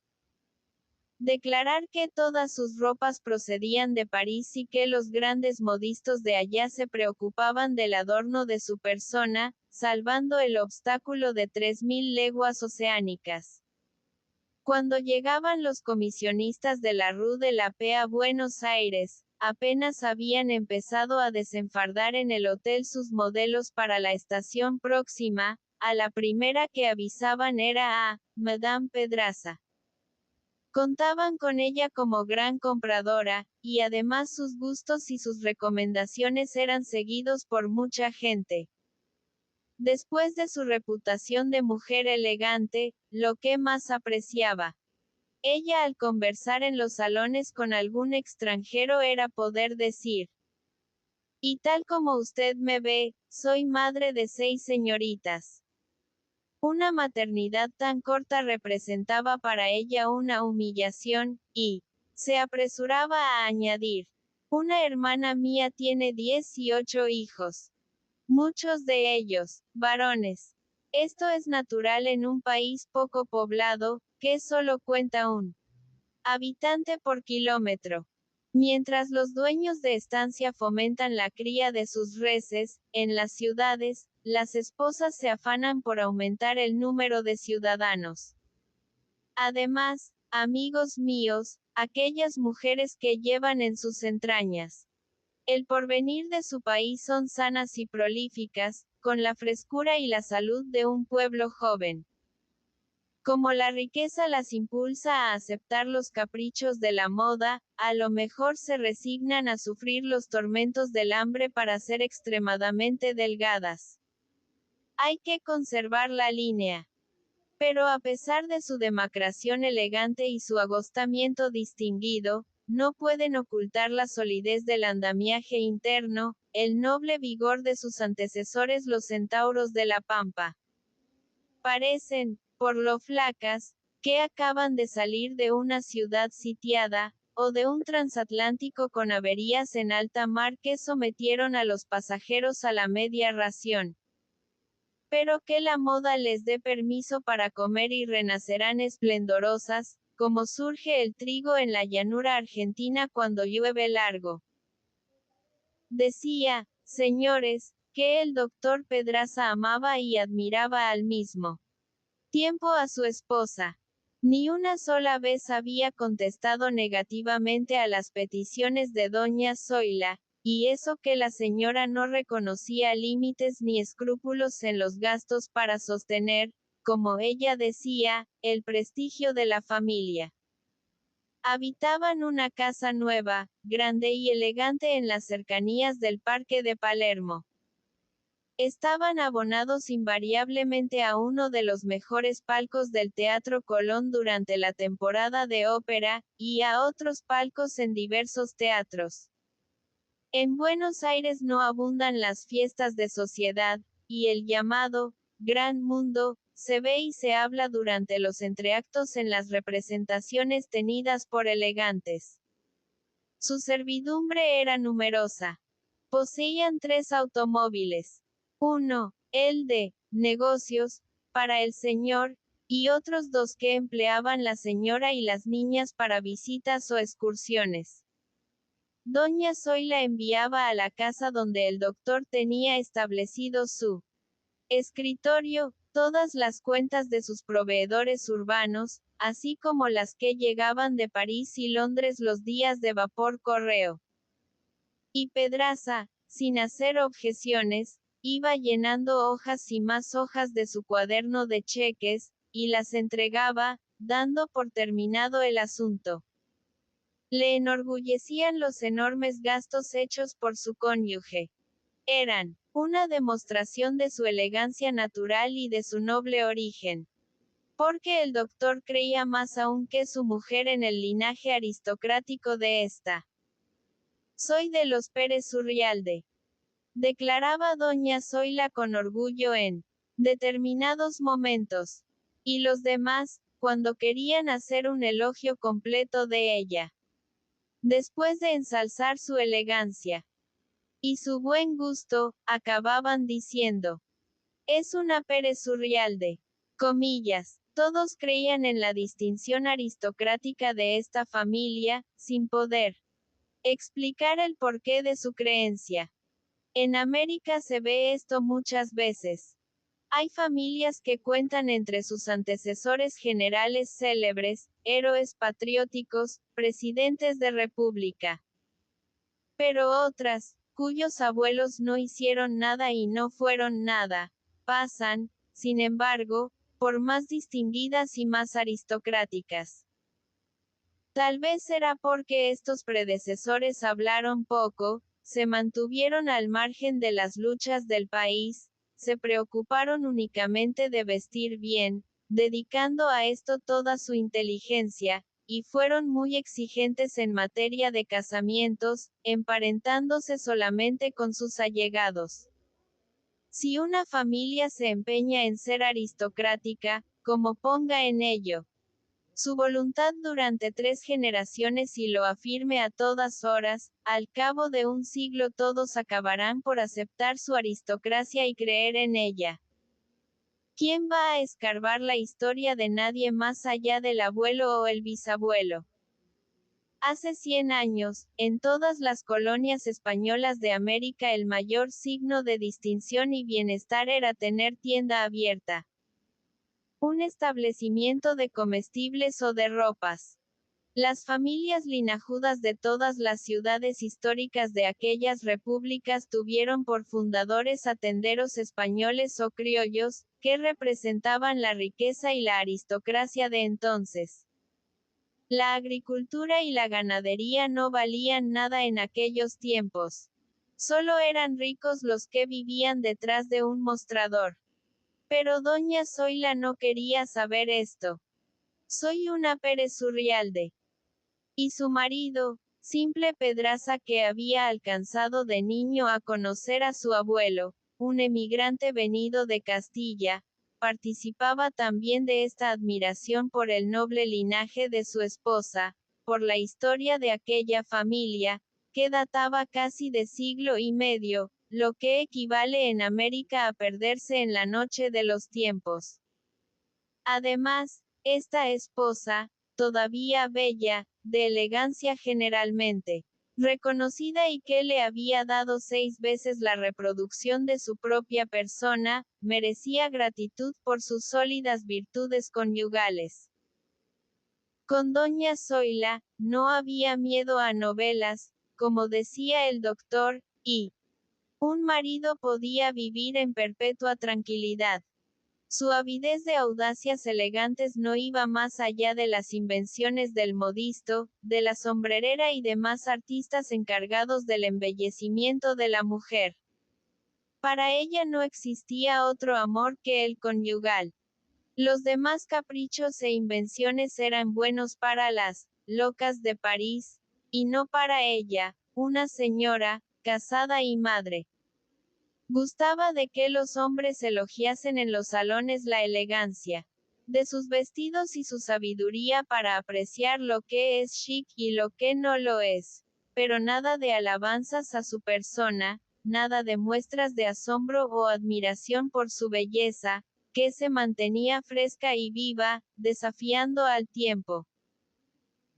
declarar que todas sus ropas procedían de París y que los grandes modistos de allá se preocupaban del adorno de su persona, salvando el obstáculo de 3000 leguas oceánicas. Cuando llegaban los comisionistas de la Rue de la Paix a Buenos Aires, apenas habían empezado a desenfardar en el hotel sus modelos para la estación próxima, a la primera que avisaban era a Madame Pedraza. Contaban con ella como gran compradora, y además sus gustos y sus recomendaciones eran seguidos por mucha gente. Después de su reputación de mujer elegante, lo que más apreciaba ella al conversar en los salones con algún extranjero era poder decir: y tal como usted me ve, soy madre de 6 señoritas. Una maternidad tan corta representaba para ella una humillación, y se apresuraba a añadir: una hermana mía tiene 18 hijos. Muchos de ellos, varones. Esto es natural en un país poco poblado, que solo cuenta un habitante por kilómetro. Mientras los dueños de estancia fomentan la cría de sus reses, en las ciudades, las esposas se afanan por aumentar el número de ciudadanos. Además, amigos míos, aquellas mujeres que llevan en sus entrañas el porvenir de su país son sanas y prolíficas, con la frescura y la salud de un pueblo joven. Como la riqueza las impulsa a aceptar los caprichos de la moda, a lo mejor se resignan a sufrir los tormentos del hambre para ser extremadamente delgadas. Hay que conservar la línea. Pero a pesar de su demacración elegante y su agostamiento distinguido, no pueden ocultar la solidez del andamiaje interno, el noble vigor de sus antecesores los centauros de la pampa. Parecen, por lo flacas, que acaban de salir de una ciudad sitiada, o de un transatlántico con averías en alta mar que sometieron a los pasajeros a la media ración. Pero que la moda les dé permiso para comer y renacerán esplendorosas, como surge el trigo en la llanura argentina cuando llueve largo. Decía, señores, que el doctor Pedraza amaba y admiraba al mismo tiempo a su esposa. Ni una sola vez había contestado negativamente a las peticiones de doña Zoila, y eso que la señora no reconocía límites ni escrúpulos en los gastos para sostener, como ella decía, el prestigio de la familia. Habitaban una casa nueva, grande y elegante en las cercanías del Parque de Palermo. Estaban abonados invariablemente a uno de los mejores palcos del Teatro Colón durante la temporada de ópera, y a otros palcos en diversos teatros. En Buenos Aires no abundan las fiestas de sociedad, y el llamado gran mundo se ve y se habla durante los entreactos en las representaciones tenidas por elegantes. Su servidumbre era numerosa. Poseían 3 automóviles. Uno, el de negocios, para el señor, y otros 2 que empleaban la señora y las niñas para visitas o excursiones. Doña Zoila enviaba a la casa donde el doctor tenía establecido su escritorio, todas las cuentas de sus proveedores urbanos, así como las que llegaban de París y Londres los días de vapor correo. Y Pedraza, sin hacer objeciones, iba llenando hojas y más hojas de su cuaderno de cheques, y las entregaba, dando por terminado el asunto. Le enorgullecían los enormes gastos hechos por su cónyuge. eran una demostración de su elegancia natural y de su noble origen. Porque el doctor creía más aún que su mujer en el linaje aristocrático de esta. Soy de los Pérez Urrialde, declaraba doña Zoila con orgullo en determinados momentos. Y los demás, cuando querían hacer un elogio completo de ella. Después de ensalzar su elegancia y su buen gusto, acababan diciendo, es una Pérez Urrialde. Comillas. Todos creían en la distinción aristocrática de esta familia, sin poder explicar el porqué de su creencia. En América se ve esto muchas veces. Hay familias que cuentan entre sus antecesores generales célebres, héroes patrióticos, presidentes de república. Pero otras, cuyos abuelos no hicieron nada y no fueron nada, pasan, sin embargo, por más distinguidas y más aristocráticas. Tal vez será porque estos predecesores hablaron poco, se mantuvieron al margen de las luchas del país, se preocuparon únicamente de vestir bien, dedicando a esto toda su inteligencia, y fueron muy exigentes en materia de casamientos, emparentándose solamente con sus allegados. Si una familia se empeña en ser aristocrática, como ponga en ello su voluntad durante 3 generaciones y lo afirme a todas horas, al cabo de un siglo todos acabarán por aceptar su aristocracia y creer en ella. ¿Quién va a escarbar la historia de nadie más allá del abuelo o el bisabuelo? Hace 100 años, en todas las colonias españolas de América el mayor signo de distinción y bienestar era tener tienda abierta. Un establecimiento de comestibles o de ropas. Las familias linajudas de todas las ciudades históricas de aquellas repúblicas tuvieron por fundadores a tenderos españoles o criollos, que representaban la riqueza y la aristocracia de entonces. La agricultura y la ganadería no valían nada en aquellos tiempos. Solo eran ricos los que vivían detrás de un mostrador. Pero doña Zoila no quería saber esto. Soy una Pérez Urrialde. Y su marido, simple Pedraza que había alcanzado de niño a conocer a su abuelo, un emigrante venido de Castilla, participaba también de esta admiración por el noble linaje de su esposa, por la historia de aquella familia, que databa casi de siglo y medio, lo que equivale en América a perderse en la noche de los tiempos. Además, esta esposa, todavía bella, de elegancia generalmente reconocida y que le había dado 6 veces la reproducción de su propia persona, merecía gratitud por sus sólidas virtudes conyugales. Con doña Zoila, no había miedo a novelas, como decía el doctor, y un marido podía vivir en perpetua tranquilidad. Su avidez de audacias elegantes no iba más allá de las invenciones del modisto, de la sombrerera y demás artistas encargados del embellecimiento de la mujer. Para ella no existía otro amor que el conyugal. Los demás caprichos e invenciones eran buenos para las locas de París, y no para ella, una señora, casada y madre. Gustaba de que los hombres elogiasen en los salones la elegancia de sus vestidos y su sabiduría para apreciar lo que es chic y lo que no lo es, pero nada de alabanzas a su persona, nada de muestras de asombro o admiración por su belleza, que se mantenía fresca y viva, desafiando al tiempo.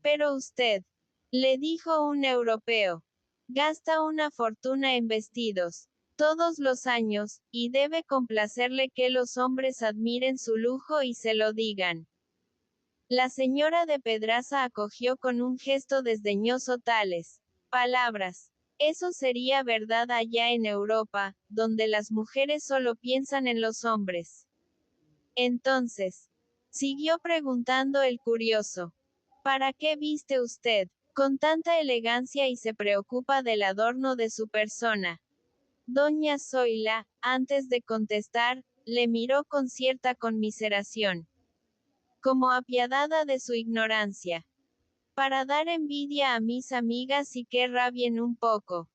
Pero usted, le dijo un europeo, gasta una fortuna en vestidos todos los años, y debe complacerle que los hombres admiren su lujo y se lo digan. La señora de Pedraza acogió con un gesto desdeñoso tales palabras. Eso sería verdad allá en Europa, donde las mujeres solo piensan en los hombres. Entonces, siguió preguntando el curioso. ¿Para qué viste usted con tanta elegancia y se preocupa del adorno de su persona? Doña Zoila, antes de contestar, le miró con cierta conmiseración, como apiadada de su ignorancia. Para dar envidia a mis amigas y que rabien un poco.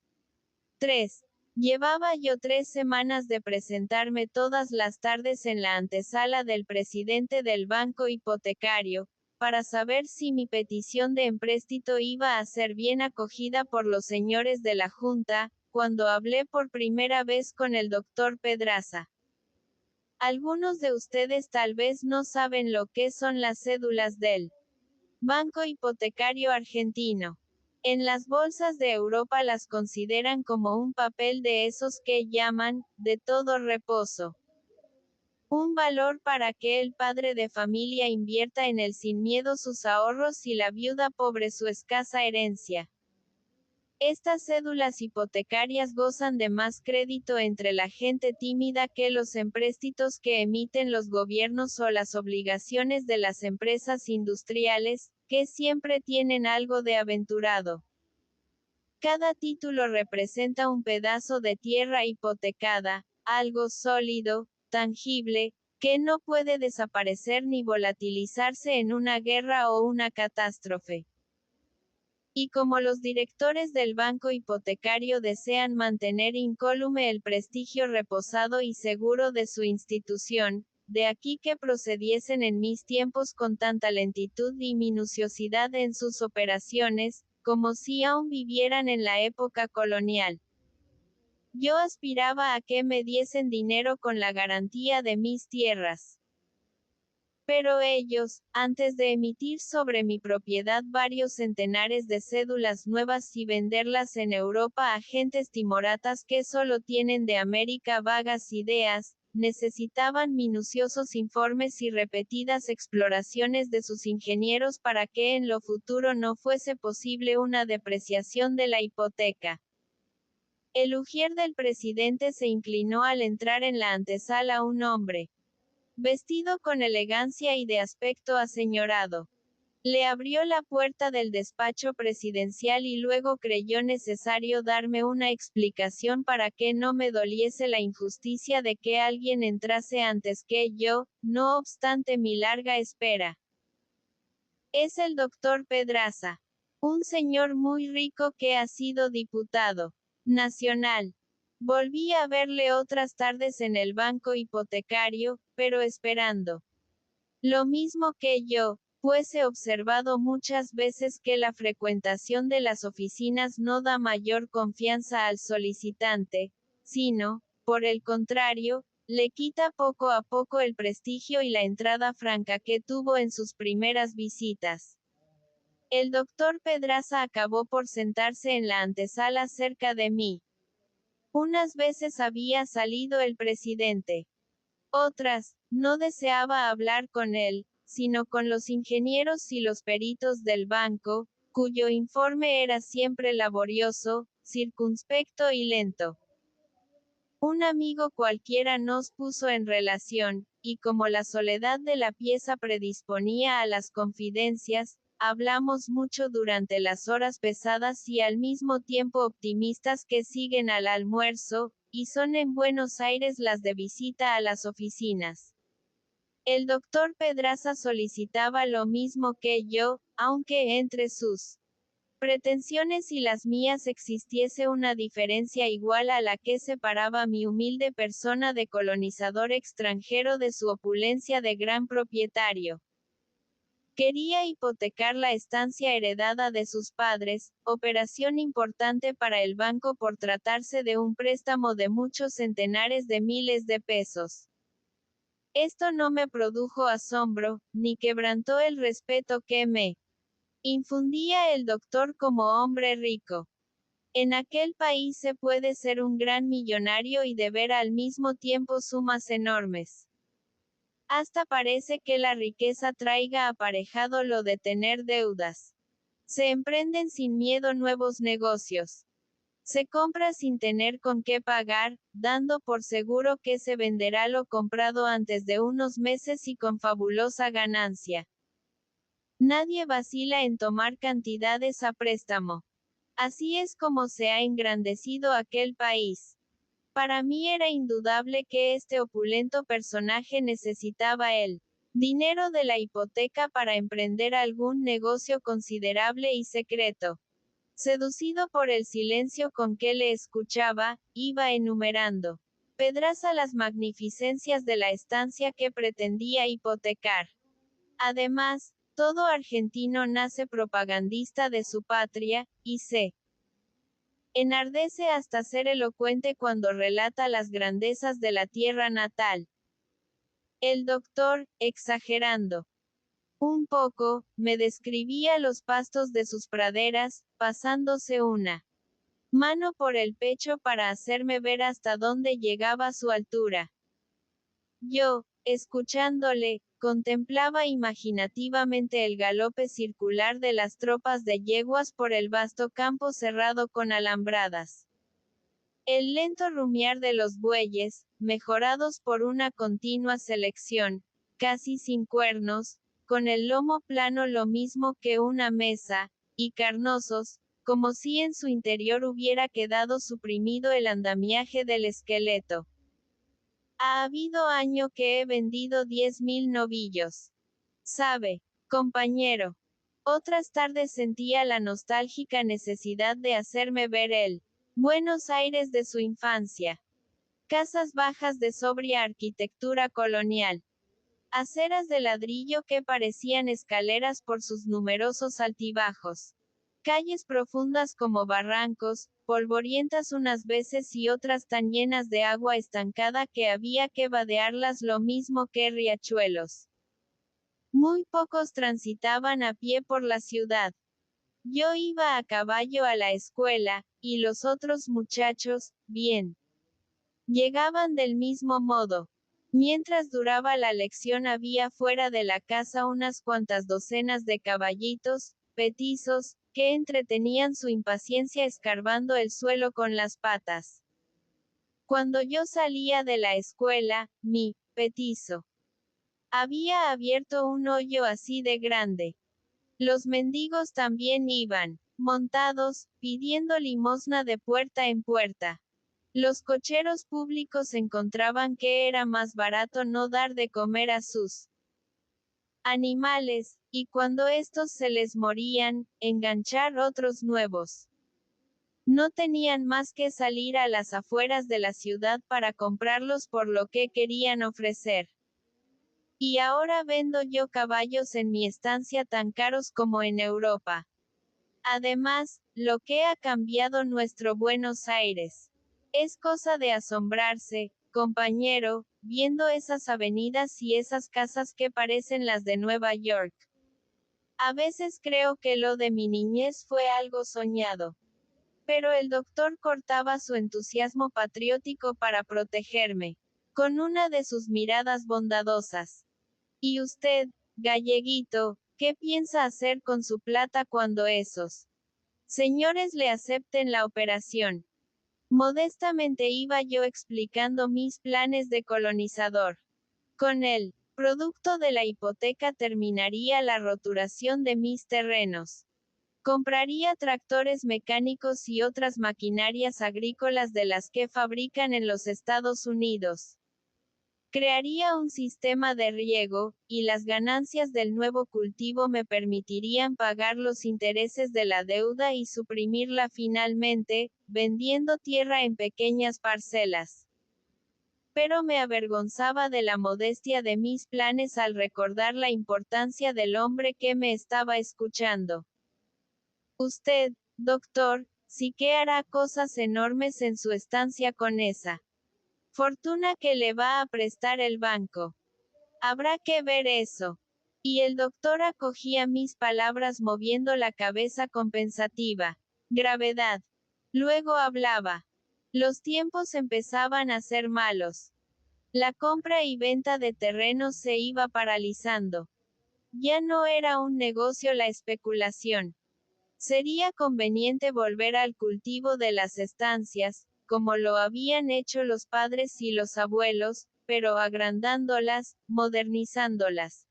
3. Llevaba yo 3 semanas de presentarme todas las tardes en la antesala del presidente del banco hipotecario, para saber si mi petición de empréstito iba a ser bien acogida por los señores de la Junta, cuando hablé por primera vez con el doctor Pedraza. Algunos de ustedes tal vez no saben lo que son las cédulas del Banco Hipotecario Argentino. En las bolsas de Europa las consideran como un papel de esos que llaman, de todo reposo. Un valor para que el padre de familia invierta en él sin miedo sus ahorros y la viuda pobre su escasa herencia. Estas cédulas hipotecarias gozan de más crédito entre la gente tímida que los empréstitos que emiten los gobiernos o las obligaciones de las empresas industriales, que siempre tienen algo de aventurado. Cada título representa un pedazo de tierra hipotecada, algo sólido, tangible, que no puede desaparecer ni volatilizarse en una guerra o una catástrofe. Y como los directores del banco hipotecario desean mantener incólume el prestigio reposado y seguro de su institución, de aquí que procediesen en mis tiempos con tanta lentitud y minuciosidad en sus operaciones, como si aún vivieran en la época colonial. Yo aspiraba a que me diesen dinero con la garantía de mis tierras. Pero ellos, antes de emitir sobre mi propiedad varios centenares de cédulas nuevas y venderlas en Europa a gentes timoratas que solo tienen de América vagas ideas, necesitaban minuciosos informes y repetidas exploraciones de sus ingenieros para que en lo futuro no fuese posible una depreciación de la hipoteca. El ujier del presidente se inclinó al entrar en la antesala un hombre, vestido con elegancia y de aspecto aseñorado. Le abrió la puerta del despacho presidencial y luego creyó necesario darme una explicación para que no me doliese la injusticia de que alguien entrase antes que yo, no obstante mi larga espera. Es el doctor Pedraza, un señor muy rico que ha sido diputado nacional. Volví a verle otras tardes en el banco hipotecario, pero esperando lo mismo que yo, pues he observado muchas veces que la frecuentación de las oficinas no da mayor confianza al solicitante, sino, por el contrario, le quita poco a poco el prestigio y la entrada franca que tuvo en sus primeras visitas. El doctor Pedraza acabó por sentarse en la antesala cerca de mí. Unas veces había salido el presidente. Otras, no deseaba hablar con él, sino con los ingenieros y los peritos del banco, cuyo informe era siempre laborioso, circunspecto y lento. Un amigo cualquiera nos puso en relación, y como la soledad de la pieza predisponía a las confidencias, hablamos mucho durante las horas pesadas y al mismo tiempo optimistas que siguen al almuerzo, y son en Buenos Aires las de visita a las oficinas. El doctor Pedraza solicitaba lo mismo que yo, aunque entre sus pretensiones y las mías existiese una diferencia igual a la que separaba mi humilde persona de colonizador extranjero de su opulencia de gran propietario. Quería hipotecar la estancia heredada de sus padres, operación importante para el banco por tratarse de un préstamo de muchos centenares de miles de pesos. Esto no me produjo asombro, ni quebrantó el respeto que me infundía el doctor como hombre rico. En aquel país se puede ser un gran millonario y deber al mismo tiempo sumas enormes. Hasta parece que la riqueza traiga aparejado lo de tener deudas. Se emprenden sin miedo nuevos negocios. Se compra sin tener con qué pagar, dando por seguro que se venderá lo comprado antes de unos meses y con fabulosa ganancia. Nadie vacila en tomar cantidades a préstamo. Así es como se ha engrandecido aquel país. Para mí era indudable que este opulento personaje necesitaba el dinero de la hipoteca para emprender algún negocio considerable y secreto. Seducido por el silencio con que le escuchaba, iba enumerando Pedraza las magnificencias de la estancia que pretendía hipotecar. Además, todo argentino nace propagandista de su patria, y se enardece hasta ser elocuente cuando relata las grandezas de la tierra natal. El doctor, exagerando un poco, me describía los pastos de sus praderas, pasándose una mano por el pecho para hacerme ver hasta dónde llegaba su altura. Yo, escuchándole, contemplaba imaginativamente el galope circular de las tropas de yeguas por el vasto campo cerrado con alambradas. El lento rumiar de los bueyes, mejorados por una continua selección, casi sin cuernos, con el lomo plano lo mismo que una mesa, y carnosos, como si en su interior hubiera quedado suprimido el andamiaje del esqueleto. Ha habido año que he vendido 10.000 novillos. Sabe, compañero. Otras tardes sentía la nostálgica necesidad de hacerme ver el Buenos Aires de su infancia. Casas bajas de sobria arquitectura colonial. Aceras de ladrillo que parecían escaleras por sus numerosos altibajos. Calles profundas como barrancos, polvorientas unas veces y otras tan llenas de agua estancada que había que vadearlas lo mismo que riachuelos. Muy pocos transitaban a pie por la ciudad. Yo iba a caballo a la escuela, y los otros muchachos, bien, llegaban del mismo modo. Mientras duraba la lección había fuera de la casa unas cuantas docenas de caballitos, petizos, que entretenían su impaciencia escarbando el suelo con las patas. Cuando yo salía de la escuela, mi petizo había abierto un hoyo así de grande. Los mendigos también iban, montados, pidiendo limosna de puerta en puerta. Los cocheros públicos encontraban que era más barato no dar de comer a sus animales, y cuando estos se les morían, enganchar otros nuevos. No tenían más que salir a las afueras de la ciudad para comprarlos por lo que querían ofrecer. Y ahora vendo yo caballos en mi estancia tan caros como en Europa. Además, lo que ha cambiado nuestro Buenos Aires. Es cosa de asombrarse, compañero, viendo esas avenidas y esas casas que parecen las de Nueva York. A veces creo que lo de mi niñez fue algo soñado. Pero el doctor cortaba su entusiasmo patriótico para protegerme, con una de sus miradas bondadosas. ¿Y usted, galleguito, qué piensa hacer con su plata cuando esos señores le acepten la operación? Modestamente iba yo explicando mis planes de colonizador. Con el producto de la hipoteca terminaría la roturación de mis terrenos. Compraría tractores mecánicos y otras maquinarias agrícolas de las que fabrican en los Estados Unidos. Crearía un sistema de riego, y las ganancias del nuevo cultivo me permitirían pagar los intereses de la deuda y suprimirla finalmente, vendiendo tierra en pequeñas parcelas. Pero me avergonzaba de la modestia de mis planes al recordar la importancia del hombre que me estaba escuchando. Usted, doctor, sí que hará cosas enormes en su estancia con esa fortuna que le va a prestar el banco. Habrá que ver eso. Y el doctor acogía mis palabras moviendo la cabeza con pensativa gravedad. Luego hablaba. Los tiempos empezaban a ser malos. La compra y venta de terrenos se iba paralizando. Ya no era un negocio la especulación. Sería conveniente volver al cultivo de las estancias, como lo habían hecho los padres y los abuelos, pero agrandándolas, modernizándolas.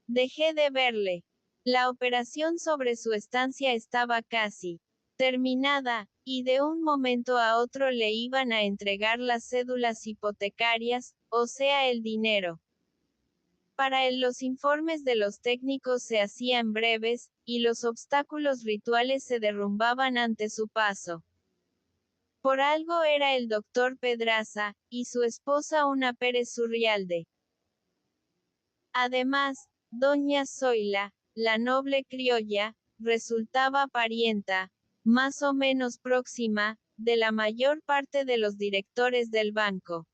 Dejé de verle. La operación sobre su estancia estaba casi terminada, y de un momento a otro le iban a entregar las cédulas hipotecarias, o sea el dinero. Para él los informes de los técnicos se hacían breves, y los obstáculos rituales se derrumbaban ante su paso. Por algo era el doctor Pedraza, y su esposa una Pérez Urrialde. Además, doña Zoila, la noble criolla, resultaba parienta, más o menos próxima, de la mayor parte de los directores del banco.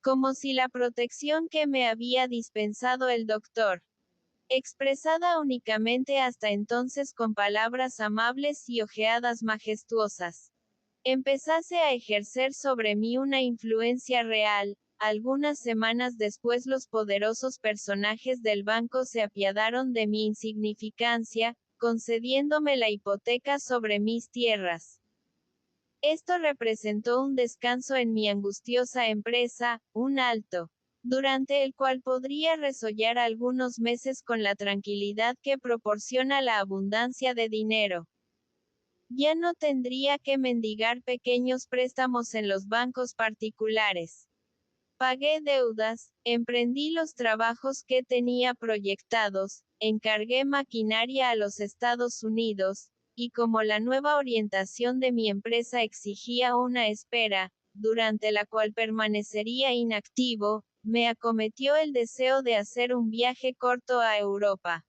Como si la protección que me había dispensado el doctor, expresada únicamente hasta entonces con palabras amables y ojeadas majestuosas, empezase a ejercer sobre mí una influencia real. Algunas semanas después los poderosos personajes del banco se apiadaron de mi insignificancia, concediéndome la hipoteca sobre mis tierras. Esto representó un descanso en mi angustiosa empresa, un alto, durante el cual podría resollar algunos meses con la tranquilidad que proporciona la abundancia de dinero. Ya no tendría que mendigar pequeños préstamos en los bancos particulares. Pagué deudas, emprendí los trabajos que tenía proyectados, encargué maquinaria a los Estados Unidos, y como la nueva orientación de mi empresa exigía una espera, durante la cual permanecería inactivo, me acometió el deseo de hacer un viaje corto a Europa.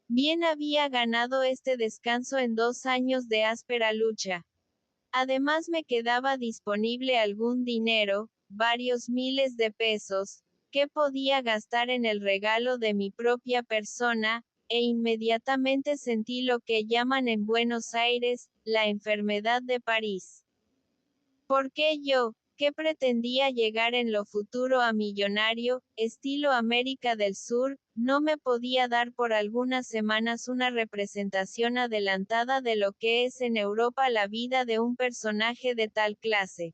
Bien había ganado este descanso en 2 años de áspera lucha. Además me quedaba disponible algún dinero, varios miles de pesos, que podía gastar en el regalo de mi propia persona, e inmediatamente sentí lo que llaman en Buenos Aires, la enfermedad de París. ¿Por qué yo, que pretendía llegar en lo futuro a millonario, estilo América del Sur, no me podía dar por algunas semanas una representación adelantada de lo que es en Europa la vida de un personaje de tal clase?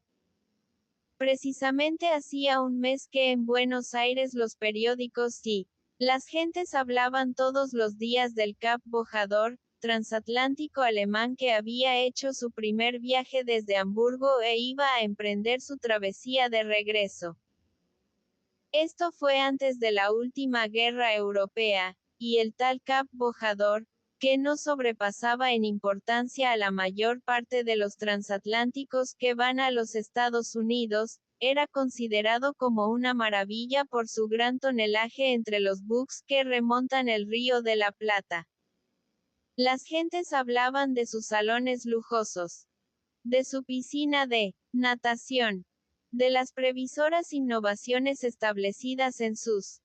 Precisamente hacía un mes que en Buenos Aires los periódicos y las gentes hablaban todos los días del Cap Bojador, transatlántico alemán que había hecho su primer viaje desde Hamburgo e iba a emprender su travesía de regreso. Esto fue antes de la última guerra europea, y el tal Cap Bojador, que no sobrepasaba en importancia a la mayor parte de los transatlánticos que van a los Estados Unidos, era considerado como una maravilla por su gran tonelaje entre los buques que remontan el Río de la Plata. Las gentes hablaban de sus salones lujosos, de su piscina de natación, de las previsoras innovaciones establecidas en sus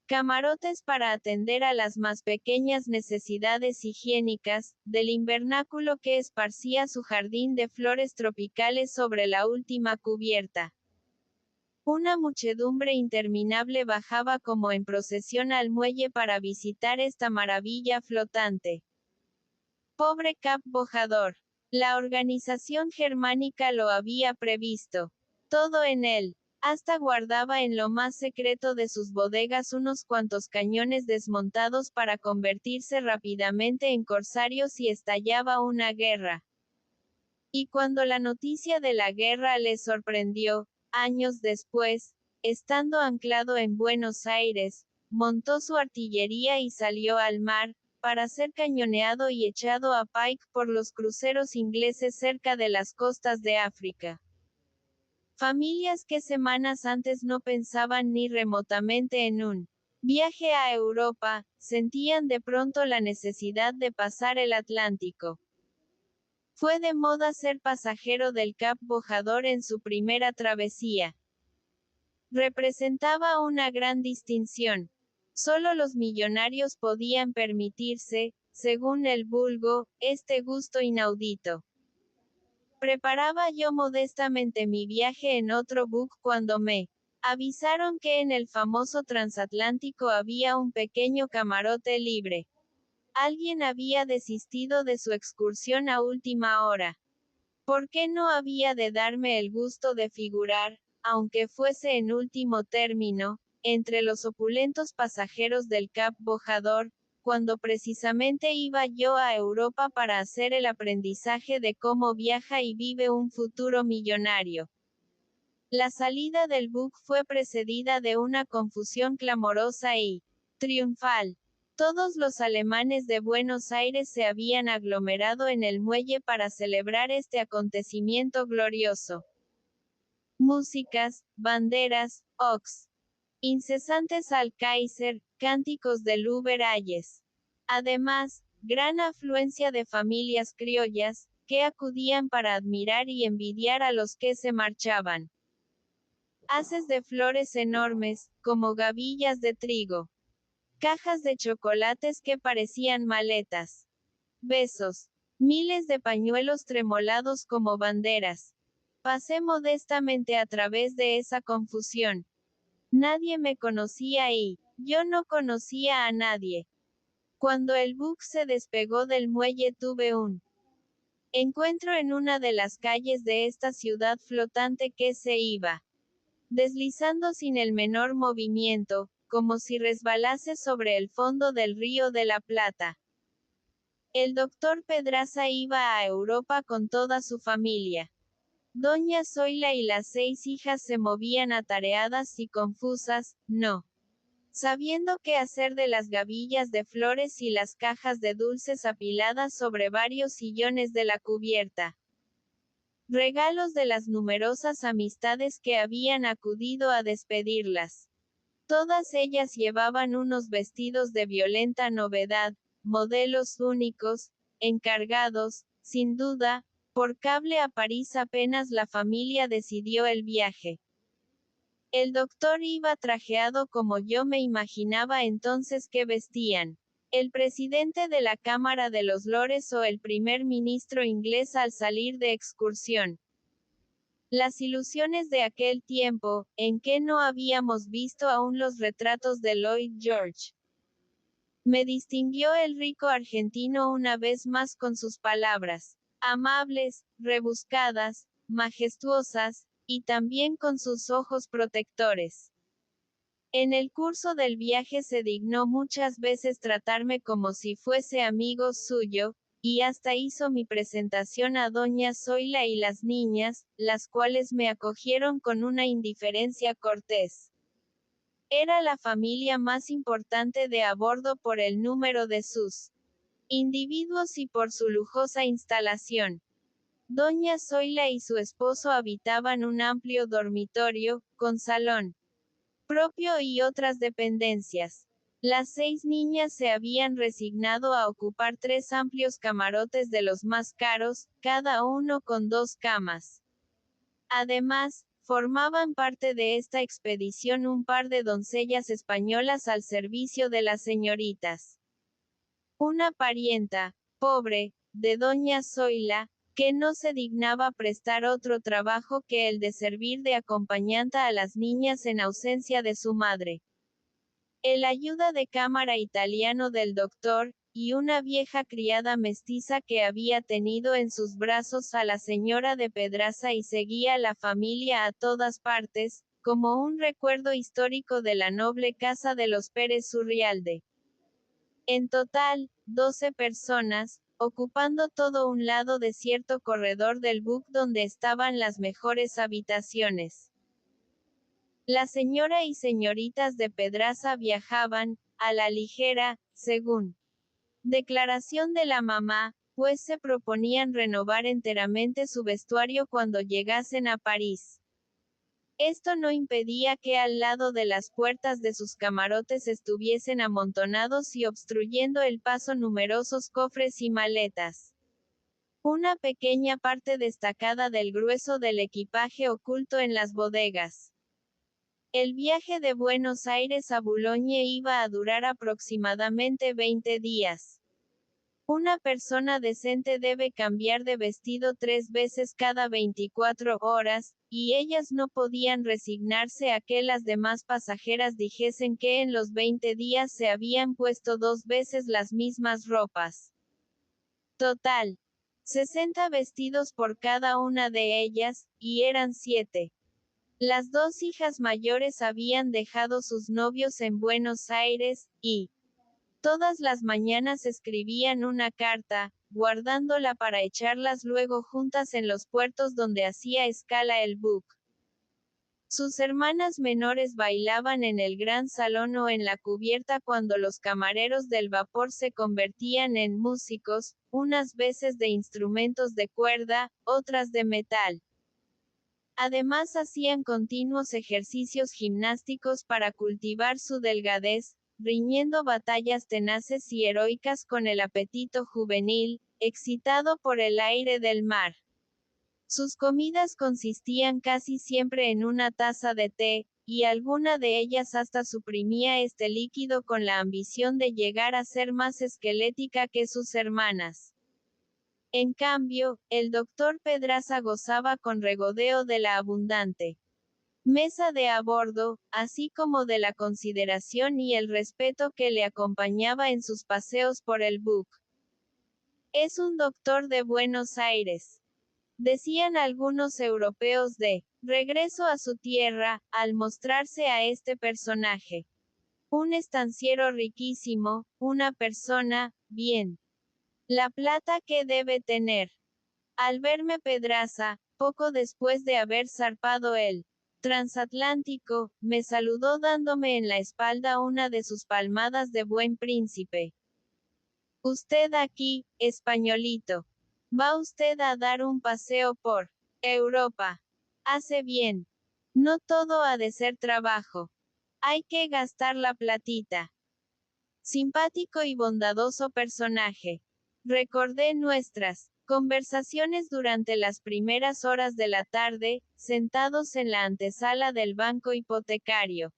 camarotes para atender a las más pequeñas necesidades higiénicas, del invernáculo que esparcía su jardín de flores tropicales sobre la última cubierta. Una muchedumbre interminable bajaba como en procesión al muelle para visitar esta maravilla flotante. Pobre Cap Bojador. La organización germánica lo había previsto. Todo en él. Hasta guardaba en lo más secreto de sus bodegas unos cuantos cañones desmontados para convertirse rápidamente en corsarios si estallaba una guerra. Y cuando la noticia de la guerra le sorprendió, años después, estando anclado en Buenos Aires, montó su artillería y salió al mar, para ser cañoneado y echado a Pike por los cruceros ingleses cerca de las costas de África. Familias que semanas antes no pensaban ni remotamente en un viaje a Europa, sentían de pronto la necesidad de pasar el Atlántico. Fue de moda ser pasajero del Cap Bojador en su primera travesía. Representaba una gran distinción. Solo los millonarios podían permitirse, según el vulgo, este gusto inaudito. Preparaba yo modestamente mi viaje en otro buque cuando me avisaron que en el famoso transatlántico había un pequeño camarote libre. Alguien había desistido de su excursión a última hora. ¿Por qué no había de darme el gusto de figurar, aunque fuese en último término, entre los opulentos pasajeros del Cap Bojador? cuando precisamente iba yo a Europa para hacer el aprendizaje de cómo viaja y vive un futuro millonario. La salida del buque fue precedida de una confusión clamorosa y triunfal. Todos los alemanes de Buenos Aires se habían aglomerado en el muelle para celebrar este acontecimiento glorioso. Músicas, banderas, ox, incesantes al Kaiser, cánticos del Uber Alles. Además, gran afluencia de familias criollas, que acudían para admirar y envidiar a los que se marchaban. Haces de flores enormes, como gavillas de trigo. Cajas de chocolates que parecían maletas. Besos. Miles de pañuelos tremolados como banderas. Pasé modestamente a través de esa confusión. Nadie me conocía y yo no conocía a nadie. Cuando el buque se despegó del muelle tuve un encuentro en una de las calles de esta ciudad flotante que se iba deslizando sin el menor movimiento, como si resbalase sobre el fondo del río de la Plata. El doctor Pedraza iba a Europa con toda su familia. Doña Zoila y las 6 hijas se movían atareadas y confusas, no sabiendo qué hacer de las gavillas de flores y las cajas de dulces apiladas sobre varios sillones de la cubierta. Regalos de las numerosas amistades que habían acudido a despedirlas. Todas ellas llevaban unos vestidos de violenta novedad, modelos únicos, encargados, sin duda, por cable a París apenas la familia decidió el viaje. El doctor iba trajeado como yo me imaginaba entonces que vestían el presidente de la Cámara de los Lores o el primer ministro inglés al salir de excursión. Las ilusiones de aquel tiempo, en que no habíamos visto aún los retratos de Lloyd George. Me distinguió el rico argentino una vez más con sus palabras, amables, rebuscadas, majestuosas, y también con sus ojos protectores. En el curso del viaje se dignó muchas veces tratarme como si fuese amigo suyo, y hasta hizo mi presentación a doña Zoila y las niñas, las cuales me acogieron con una indiferencia cortés. Era la familia más importante de a bordo por el número de sus individuos y por su lujosa instalación. Doña Zoila y su esposo habitaban un amplio dormitorio, con salón propio y otras dependencias. Las 6 niñas se habían resignado a ocupar 3 amplios camarotes de los más caros, cada uno con 2 camas. Además, formaban parte de esta expedición un par de doncellas españolas al servicio de las señoritas. Una parienta, pobre, de doña Zoila, que no se dignaba prestar otro trabajo que el de servir de acompañanta a las niñas en ausencia de su madre. El ayuda de cámara italiano del doctor, y una vieja criada mestiza que había tenido en sus brazos a la señora de Pedraza y seguía la familia a todas partes, como un recuerdo histórico de la noble casa de los Pérez Urrialde. En total, 12 personas, ocupando todo un lado de cierto corredor del buque donde estaban las mejores habitaciones. La señora y señoritas de Pedraza viajaban, a la ligera, según declaración de la mamá, pues se proponían renovar enteramente su vestuario cuando llegasen a París. Esto no impedía que al lado de las puertas de sus camarotes estuviesen amontonados y obstruyendo el paso numerosos cofres y maletas. Una pequeña parte destacada del grueso del equipaje oculto en las bodegas. El viaje de Buenos Aires a Boulogne iba a durar aproximadamente 20 días. Una persona decente debe cambiar de vestido 3 veces cada 24 horas, y ellas no podían resignarse a que las demás pasajeras dijesen que en los 20 días se habían puesto 2 veces las mismas ropas. Total. 60 vestidos por cada una de ellas, y eran 7. Las 2 hijas mayores habían dejado sus novios en Buenos Aires, y Todas las mañanas escribían una carta, guardándola para echarlas luego juntas en los puertos donde hacía escala el buque. Sus hermanas menores bailaban en el gran salón o en la cubierta cuando los camareros del vapor se convertían en músicos, unas veces de instrumentos de cuerda, otras de metal. Además hacían continuos ejercicios gimnásticos para cultivar su delgadez, riñendo batallas tenaces y heroicas con el apetito juvenil, excitado por el aire del mar. Sus comidas consistían casi siempre en una taza de té, y alguna de ellas hasta suprimía este líquido con la ambición de llegar a ser más esquelética que sus hermanas. En cambio, el doctor Pedraza gozaba con regodeo de la abundante mesa de a bordo, así como de la consideración y el respeto que le acompañaba en sus paseos por el buque. Es un doctor de Buenos Aires, decían algunos europeos de regreso a su tierra, al mostrarse a este personaje. Un estanciero riquísimo, una persona, bien. La plata que debe tener. Al verme Pedraza, poco después de haber zarpado el transatlántico, me saludó dándome en la espalda una de sus palmadas de buen príncipe. Usted aquí, españolito. Va usted a dar un paseo por Europa. Hace bien. No todo ha de ser trabajo. Hay que gastar la platita. Simpático y bondadoso personaje. Recordé nuestras conversaciones durante las primeras horas de la tarde, sentados en la antesala del banco hipotecario.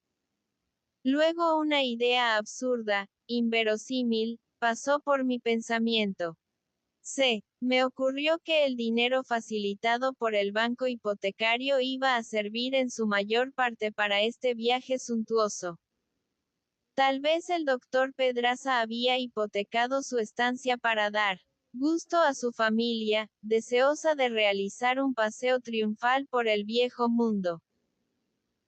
Luego una idea absurda, inverosímil, pasó por mi pensamiento. Me ocurrió que el dinero facilitado por el banco hipotecario iba a servir en su mayor parte para este viaje suntuoso. Tal vez el doctor Pedraza había hipotecado su estancia para dar gusto a su familia, deseosa de realizar un paseo triunfal por el viejo mundo.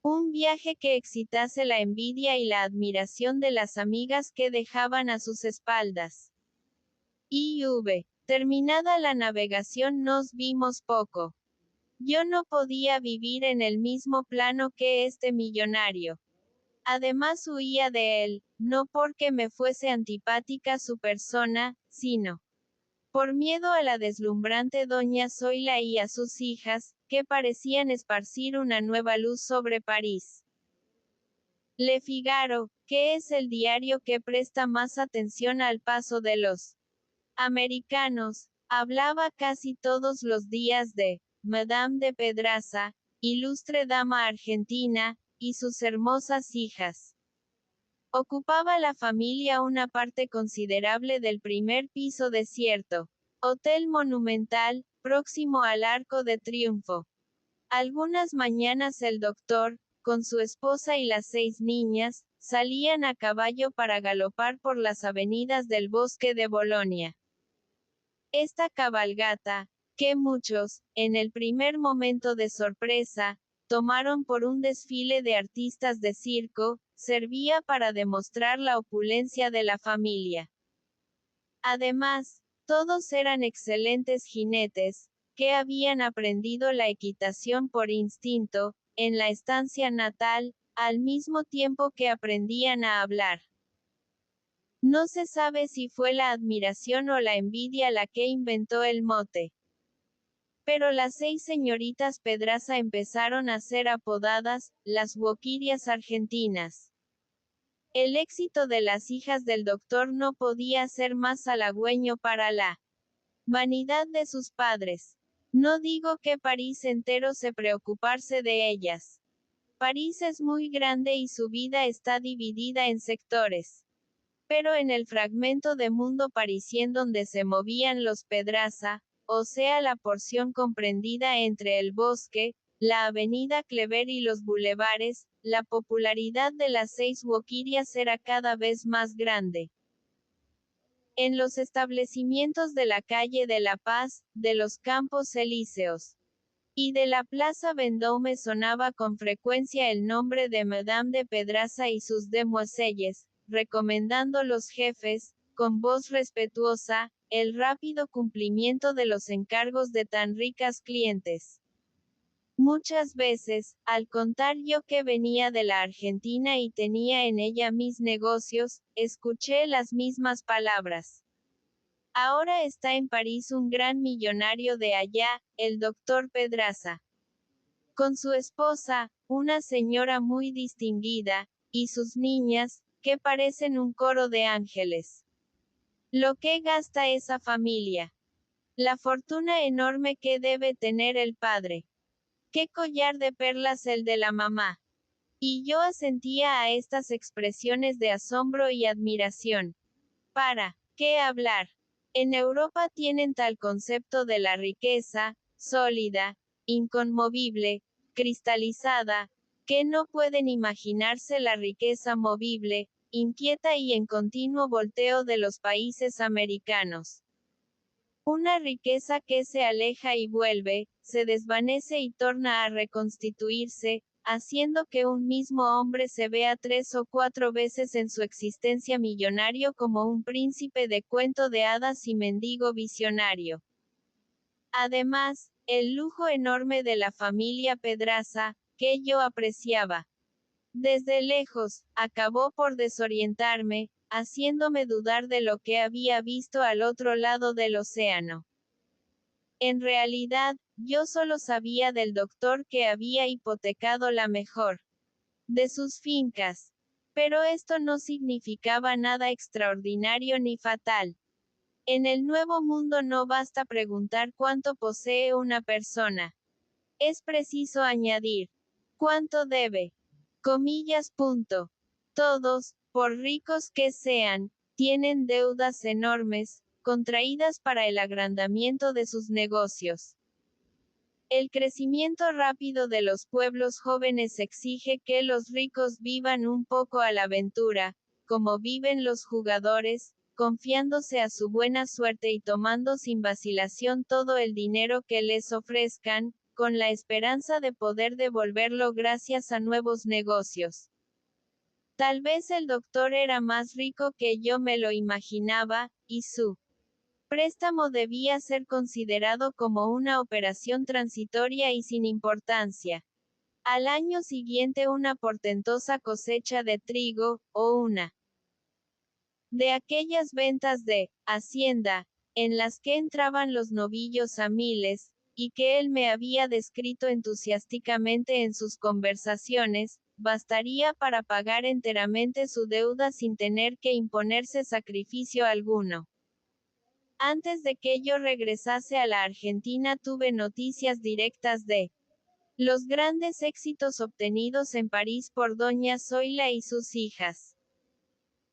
Un viaje que excitase la envidia y la admiración de las amigas que dejaban a sus espaldas. Terminada la navegación nos vimos poco. Yo no podía vivir en el mismo plano que este millonario. Además huía de él, no porque me fuese antipática su persona, sino por miedo a la deslumbrante doña Zoila y a sus hijas, que parecían esparcir una nueva luz sobre París. Le Figaro, que es el diario que presta más atención al paso de los americanos, hablaba casi todos los días de Madame de Pedraza, ilustre dama argentina, y sus hermosas hijas. Ocupaba la familia una parte considerable del primer piso de cierto hotel monumental, próximo al Arco de Triunfo. Algunas mañanas el doctor, con su esposa y las 6 niñas, salían a caballo para galopar por las avenidas del bosque de Bolonia. Esta cabalgata, que muchos, en el primer momento de sorpresa, tomaron por un desfile de artistas de circo, servía para demostrar la opulencia de la familia. Además, todos eran excelentes jinetes, que habían aprendido la equitación por instinto, en la estancia natal, al mismo tiempo que aprendían a hablar. No se sabe si fue la admiración o la envidia la que inventó el mote. Pero las 6 señoritas Pedraza empezaron a ser apodadas, las Guoquirias argentinas. El éxito de las hijas del doctor no podía ser más halagüeño para la vanidad de sus padres. No digo que París entero se preocuparse de ellas. París es muy grande y su vida está dividida en sectores. Pero en el fragmento de mundo parisien donde se movían los Pedraza, o sea la porción comprendida entre el bosque, la avenida Clever y los bulevares, la popularidad de las 6 Guoquirias era cada vez más grande. En los establecimientos de la calle de La Paz, de los Campos Elíseos y de la Plaza Vendôme sonaba con frecuencia el nombre de Madame de Pedraza y sus demoiselles, recomendando los jefes, con voz respetuosa, el rápido cumplimiento de los encargos de tan ricas clientes. Muchas veces, al contar yo que venía de la Argentina y tenía en ella mis negocios, escuché las mismas palabras. Ahora está en París un gran millonario de allá, el doctor Pedraza. Con su esposa, una señora muy distinguida, y sus niñas, que parecen un coro de ángeles. Lo que gasta esa familia. La fortuna enorme que debe tener el padre. Qué collar de perlas el de la mamá. Y yo asentía a estas expresiones de asombro y admiración. ¿Para qué hablar? En Europa tienen tal concepto de la riqueza, sólida, inconmovible, cristalizada, que no pueden imaginarse la riqueza movible, inquieta y en continuo volteo de los países americanos. Una riqueza que se aleja y vuelve, se desvanece y torna a reconstituirse, haciendo que un mismo hombre se vea 3 o 4 veces en su existencia millonario como un príncipe de cuento de hadas y mendigo visionario. Además, el lujo enorme de la familia Pedraza, que yo apreciaba desde lejos, acabó por desorientarme, haciéndome dudar de lo que había visto al otro lado del océano. En realidad, yo solo sabía del doctor que había hipotecado la mejor de sus fincas. Pero esto no significaba nada extraordinario ni fatal. En el Nuevo Mundo no basta preguntar cuánto posee una persona. Es preciso añadir, ¿cuánto debe? Comillas. Todos, por ricos que sean, tienen deudas enormes, contraídas para el agrandamiento de sus negocios. El crecimiento rápido de los pueblos jóvenes exige que los ricos vivan un poco a la aventura, como viven los jugadores, confiándose a su buena suerte y tomando sin vacilación todo el dinero que les ofrezcan, con la esperanza de poder devolverlo gracias a nuevos negocios. Tal vez el doctor era más rico que yo me lo imaginaba, y su préstamo debía ser considerado como una operación transitoria y sin importancia. Al año siguiente una portentosa cosecha de trigo, o una de aquellas ventas de hacienda, en las que entraban los novillos a miles, y que él me había descrito entusiásticamente en sus conversaciones, bastaría para pagar enteramente su deuda sin tener que imponerse sacrificio alguno. Antes de que yo regresase a la Argentina tuve noticias directas de los grandes éxitos obtenidos en París por doña Zoila y sus hijas.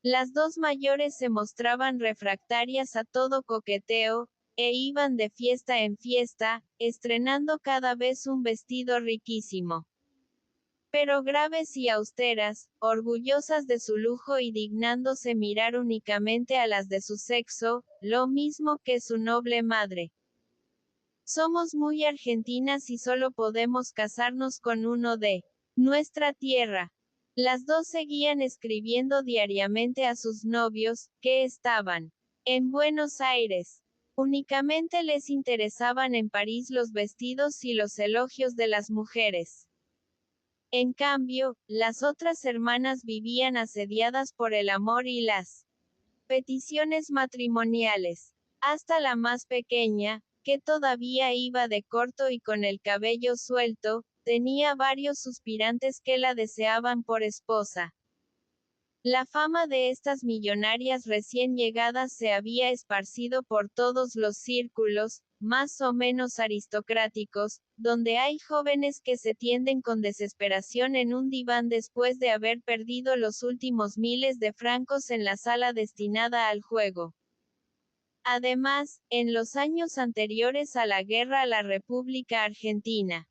Las dos mayores se mostraban refractarias a todo coqueteo, e iban de fiesta en fiesta, estrenando cada vez un vestido riquísimo. Pero graves y austeras, orgullosas de su lujo y dignándose mirar únicamente a las de su sexo, lo mismo que su noble madre. Somos muy argentinas y solo podemos casarnos con uno de nuestra tierra. Las dos seguían escribiendo diariamente a sus novios, que estaban en Buenos Aires. Únicamente les interesaban en París los vestidos y los elogios de las mujeres. En cambio, las otras hermanas vivían asediadas por el amor y las peticiones matrimoniales. Hasta la más pequeña, que todavía iba de corto y con el cabello suelto, tenía varios suspirantes que la deseaban por esposa. La fama de estas millonarias recién llegadas se había esparcido por todos los círculos, más o menos aristocráticos, donde hay jóvenes que se tienden con desesperación en un diván después de haber perdido los últimos miles de francos en la sala destinada al juego. Además, en los años anteriores a la guerra la República Argentina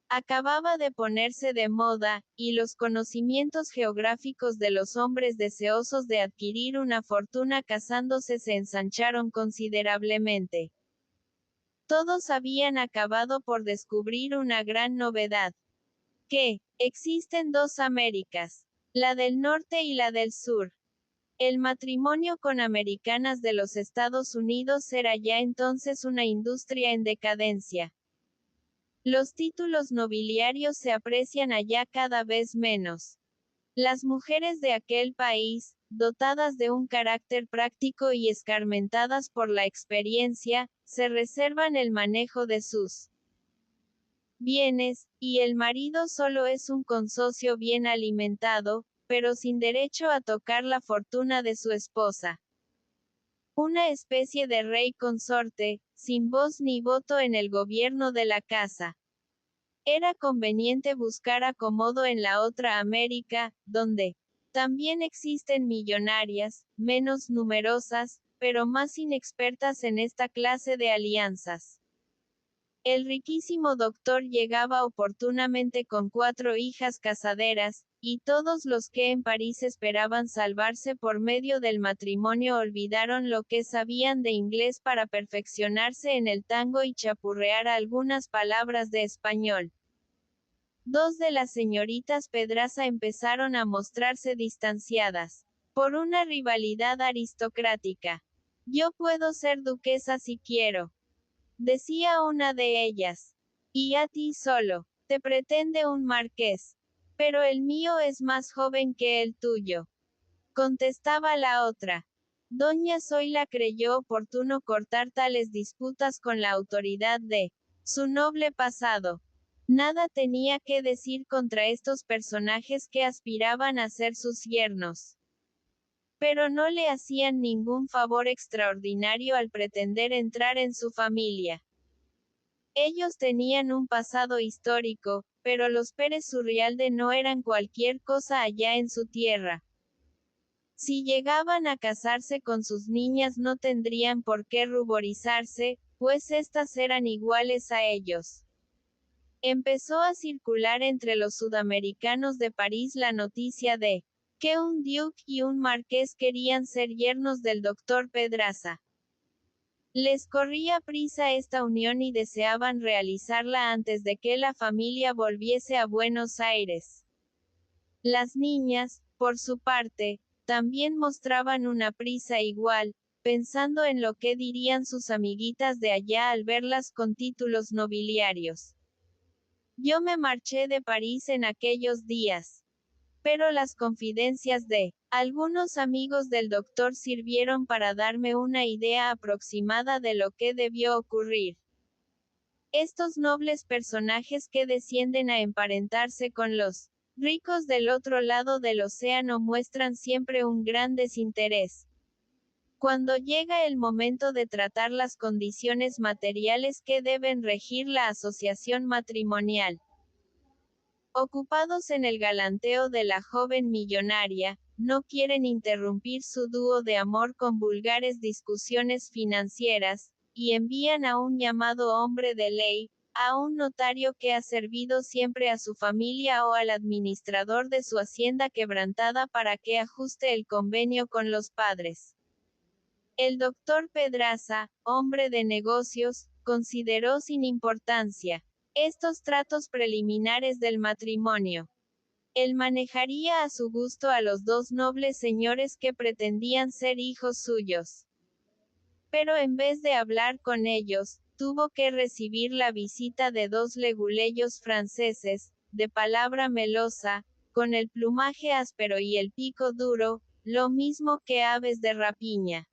acababa de ponerse de moda, y los conocimientos geográficos de los hombres deseosos de adquirir una fortuna casándose se ensancharon considerablemente. Todos habían acabado por descubrir una gran novedad. Que existen dos Américas, la del norte y la del sur. El matrimonio con americanas de los Estados Unidos era ya entonces una industria en decadencia. Los títulos nobiliarios se aprecian allá cada vez menos. Las mujeres de aquel país, dotadas de un carácter práctico y escarmentadas por la experiencia, se reservan el manejo de sus bienes, y el marido solo es un consocio bien alimentado, pero sin derecho a tocar la fortuna de su esposa. Una especie de rey consorte, sin voz ni voto en el gobierno de la casa. Era conveniente buscar acomodo en la otra América, donde también existen millonarias, menos numerosas, pero más inexpertas en esta clase de alianzas. El riquísimo doctor llegaba oportunamente con 4 hijas casaderas, y todos los que en París esperaban salvarse por medio del matrimonio olvidaron lo que sabían de inglés para perfeccionarse en el tango y chapurrear algunas palabras de español. 2 de las señoritas Pedraza empezaron a mostrarse distanciadas por una rivalidad aristocrática. Yo puedo ser duquesa si quiero, decía una de ellas. Y a ti solo te pretende un marqués. Pero el mío es más joven que el tuyo, contestaba la otra. Doña Zoila creyó oportuno cortar tales disputas con la autoridad de su noble pasado. Nada tenía que decir contra estos personajes que aspiraban a ser sus yernos. Pero no le hacían ningún favor extraordinario al pretender entrar en su familia. Ellos tenían un pasado histórico, pero los Pérez Surrialde no eran cualquier cosa allá en su tierra. Si llegaban a casarse con sus niñas no tendrían por qué ruborizarse, pues éstas eran iguales a ellos. Empezó a circular entre los sudamericanos de París la noticia de que un duque y un marqués querían ser yernos del doctor Pedraza. Les corría prisa esta unión y deseaban realizarla antes de que la familia volviese a Buenos Aires. Las niñas, por su parte, también mostraban una prisa igual, pensando en lo que dirían sus amiguitas de allá al verlas con títulos nobiliarios. Yo me marché de París en aquellos días. Pero las confidencias de algunos amigos del doctor sirvieron para darme una idea aproximada de lo que debió ocurrir. Estos nobles personajes que descienden a emparentarse con los ricos del otro lado del océano muestran siempre un gran desinterés. Cuando llega el momento de tratar las condiciones materiales que deben regir la asociación matrimonial, ocupados en el galanteo de la joven millonaria, no quieren interrumpir su dúo de amor con vulgares discusiones financieras, y envían a un llamado hombre de ley, a un notario que ha servido siempre a su familia o al administrador de su hacienda quebrantada para que ajuste el convenio con los padres. El doctor Pedraza, hombre de negocios, consideró sin importancia estos tratos preliminares del matrimonio. Él manejaría a su gusto a los 2 nobles señores que pretendían ser hijos suyos. Pero en vez de hablar con ellos, tuvo que recibir la visita de 2 leguleyos franceses, de palabra melosa, con el plumaje áspero y el pico duro, lo mismo que aves de rapiña.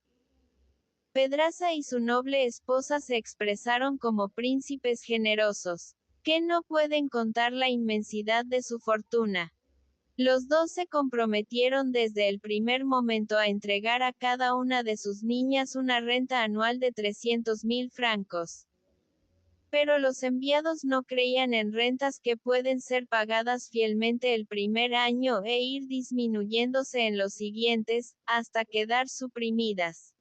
Pedraza y su noble esposa se expresaron como príncipes generosos, que no pueden contar la inmensidad de su fortuna. Los 2 se comprometieron desde el primer momento a entregar a cada una de sus niñas una renta anual de 300.000 francos. Pero los enviados no creían en rentas que pueden ser pagadas fielmente el primer año e ir disminuyéndose en los siguientes, hasta quedar suprimidas.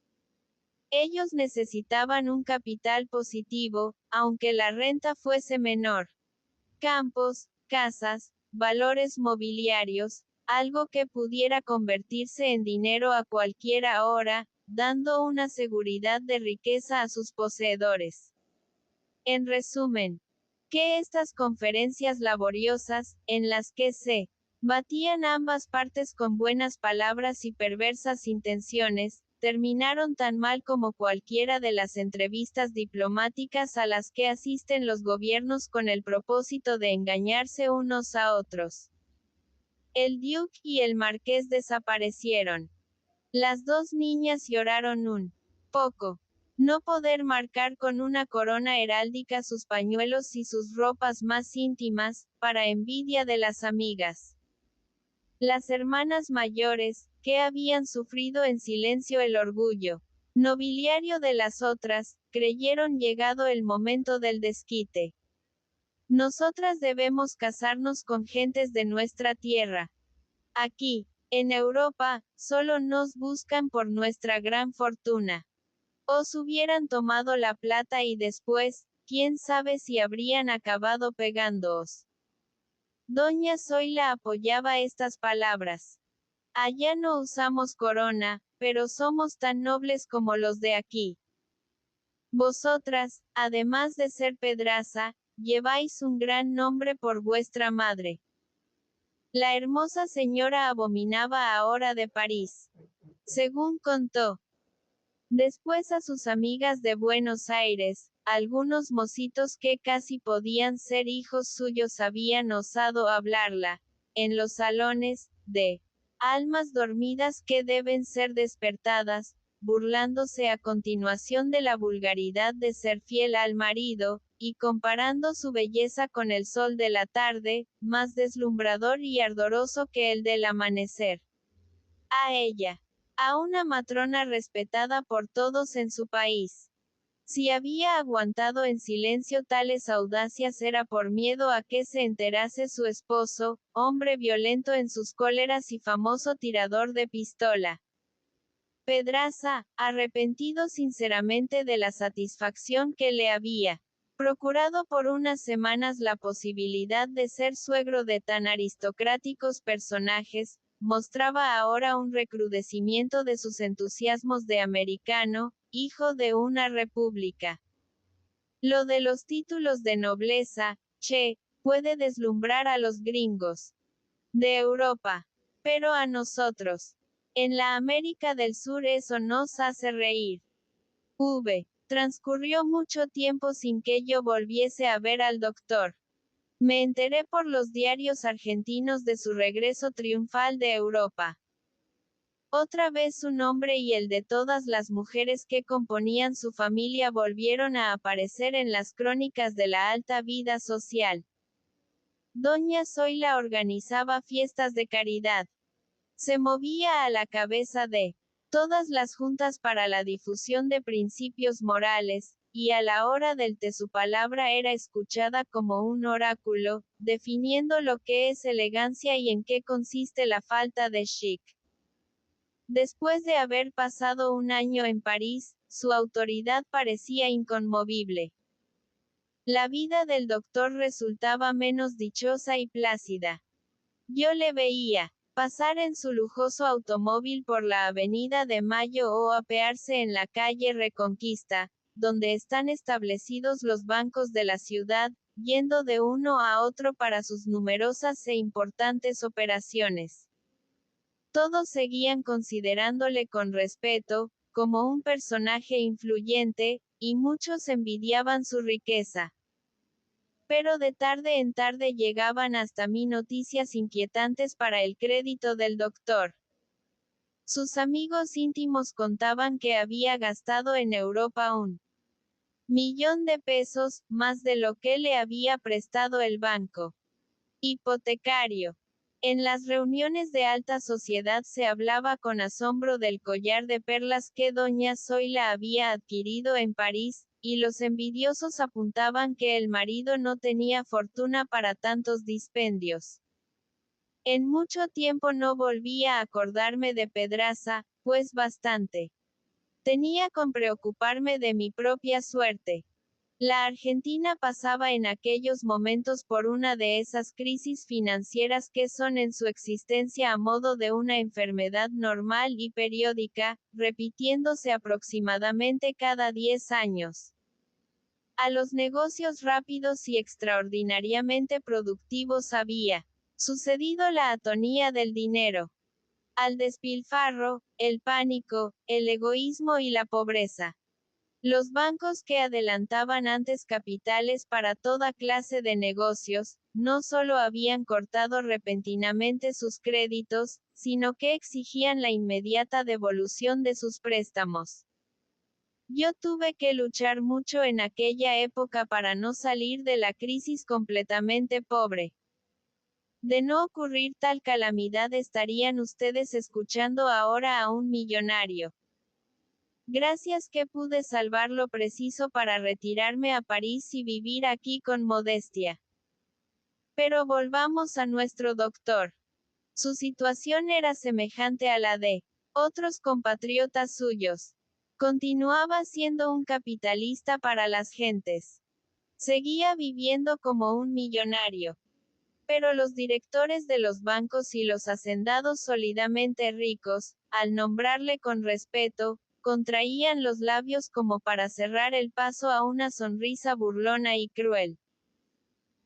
Ellos necesitaban un capital positivo, aunque la renta fuese menor. Campos, casas, valores mobiliarios, algo que pudiera convertirse en dinero a cualquier hora, dando una seguridad de riqueza a sus poseedores. En resumen, que estas conferencias laboriosas, en las que se Batían ambas partes con buenas palabras y perversas intenciones, terminaron tan mal como cualquiera de las entrevistas diplomáticas a las que asisten los gobiernos con el propósito de engañarse unos a otros. El duque y el marqués desaparecieron. Las dos niñas lloraron un poco. No poder marcar con una corona heráldica sus pañuelos y sus ropas más íntimas, para envidia de las amigas. Las hermanas mayores, que habían sufrido en silencio el orgullo nobiliario de las otras, creyeron llegado el momento del desquite. Nosotras debemos casarnos con gentes de nuestra tierra. Aquí, en Europa, solo nos buscan por nuestra gran fortuna. Os hubieran tomado la plata y después, quién sabe si habrían acabado pegándoos. Doña Zoila apoyaba estas palabras. Allá no usamos corona, pero somos tan nobles como los de aquí. Vosotras, además de ser Pedraza, lleváis un gran nombre por vuestra madre. La hermosa señora abominaba ahora de París. Según contó. Después a sus amigas de Buenos Aires, algunos mocitos que casi podían ser hijos suyos habían osado hablarla, en los salones, de almas dormidas que deben ser despertadas, burlándose a continuación de la vulgaridad de ser fiel al marido, y comparando su belleza con el sol de la tarde, más deslumbrador y ardoroso que el del amanecer. A ella, a una matrona respetada por todos en su país. Si había aguantado en silencio tales audacias era por miedo a que se enterase su esposo, hombre violento en sus cóleras y famoso tirador de pistola. Pedraza, arrepentido sinceramente de la satisfacción que le había procurado por unas semanas la posibilidad de ser suegro de tan aristocráticos personajes, mostraba ahora un recrudecimiento de sus entusiasmos de americano, hijo de una república. Lo de los títulos de nobleza, puede deslumbrar a los gringos de Europa. Pero a nosotros, en la América del Sur eso nos hace reír. Transcurrió mucho tiempo sin que yo volviese a ver al doctor. Me enteré por los diarios argentinos de su regreso triunfal de Europa. Otra vez su nombre y el de todas las mujeres que componían su familia volvieron a aparecer en las crónicas de la alta vida social. Doña Zoila organizaba fiestas de caridad. Se movía a la cabeza de todas las juntas para la difusión de principios morales, y a la hora del té su palabra era escuchada como un oráculo, definiendo lo que es elegancia y en qué consiste la falta de chic. Después de haber pasado un año en París, su autoridad parecía inconmovible. La vida del doctor resultaba menos dichosa y plácida. Yo le veía pasar en su lujoso automóvil por la Avenida de Mayo o apearse en la calle Reconquista, donde están establecidos los bancos de la ciudad, yendo de uno a otro para sus numerosas e importantes operaciones. Todos seguían considerándole con respeto, como un personaje influyente, y muchos envidiaban su riqueza. Pero de tarde en tarde llegaban hasta mí noticias inquietantes para el crédito del doctor. Sus amigos íntimos contaban que había gastado en Europa 1.000.000 de pesos, más de lo que le había prestado el banco hipotecario. En las reuniones de alta sociedad se hablaba con asombro del collar de perlas que doña Zoila había adquirido en París, y los envidiosos apuntaban que el marido no tenía fortuna para tantos dispendios. En mucho tiempo no volví a acordarme de Pedraza, pues bastante tenía con preocuparme de mi propia suerte. La Argentina pasaba en aquellos momentos por una de esas crisis financieras que son en su existencia a modo de una enfermedad normal y periódica, repitiéndose aproximadamente cada 10 años. A los negocios rápidos y extraordinariamente productivos había sucedido la atonía del dinero, al despilfarro, el pánico, el egoísmo y la pobreza. Los bancos que adelantaban antes capitales para toda clase de negocios, no solo habían cortado repentinamente sus créditos, sino que exigían la inmediata devolución de sus préstamos. Yo tuve que luchar mucho en aquella época para no salir de la crisis completamente pobre. De no ocurrir tal calamidad estarían ustedes escuchando ahora a un millonario. Gracias que pude salvar lo preciso para retirarme a París y vivir aquí con modestia. Pero volvamos a nuestro doctor. Su situación era semejante a la de otros compatriotas suyos. Continuaba siendo un capitalista para las gentes. Seguía viviendo como un millonario. Pero los directores de los bancos y los hacendados sólidamente ricos, al nombrarle con respeto, contraían los labios como para cerrar el paso a una sonrisa burlona y cruel.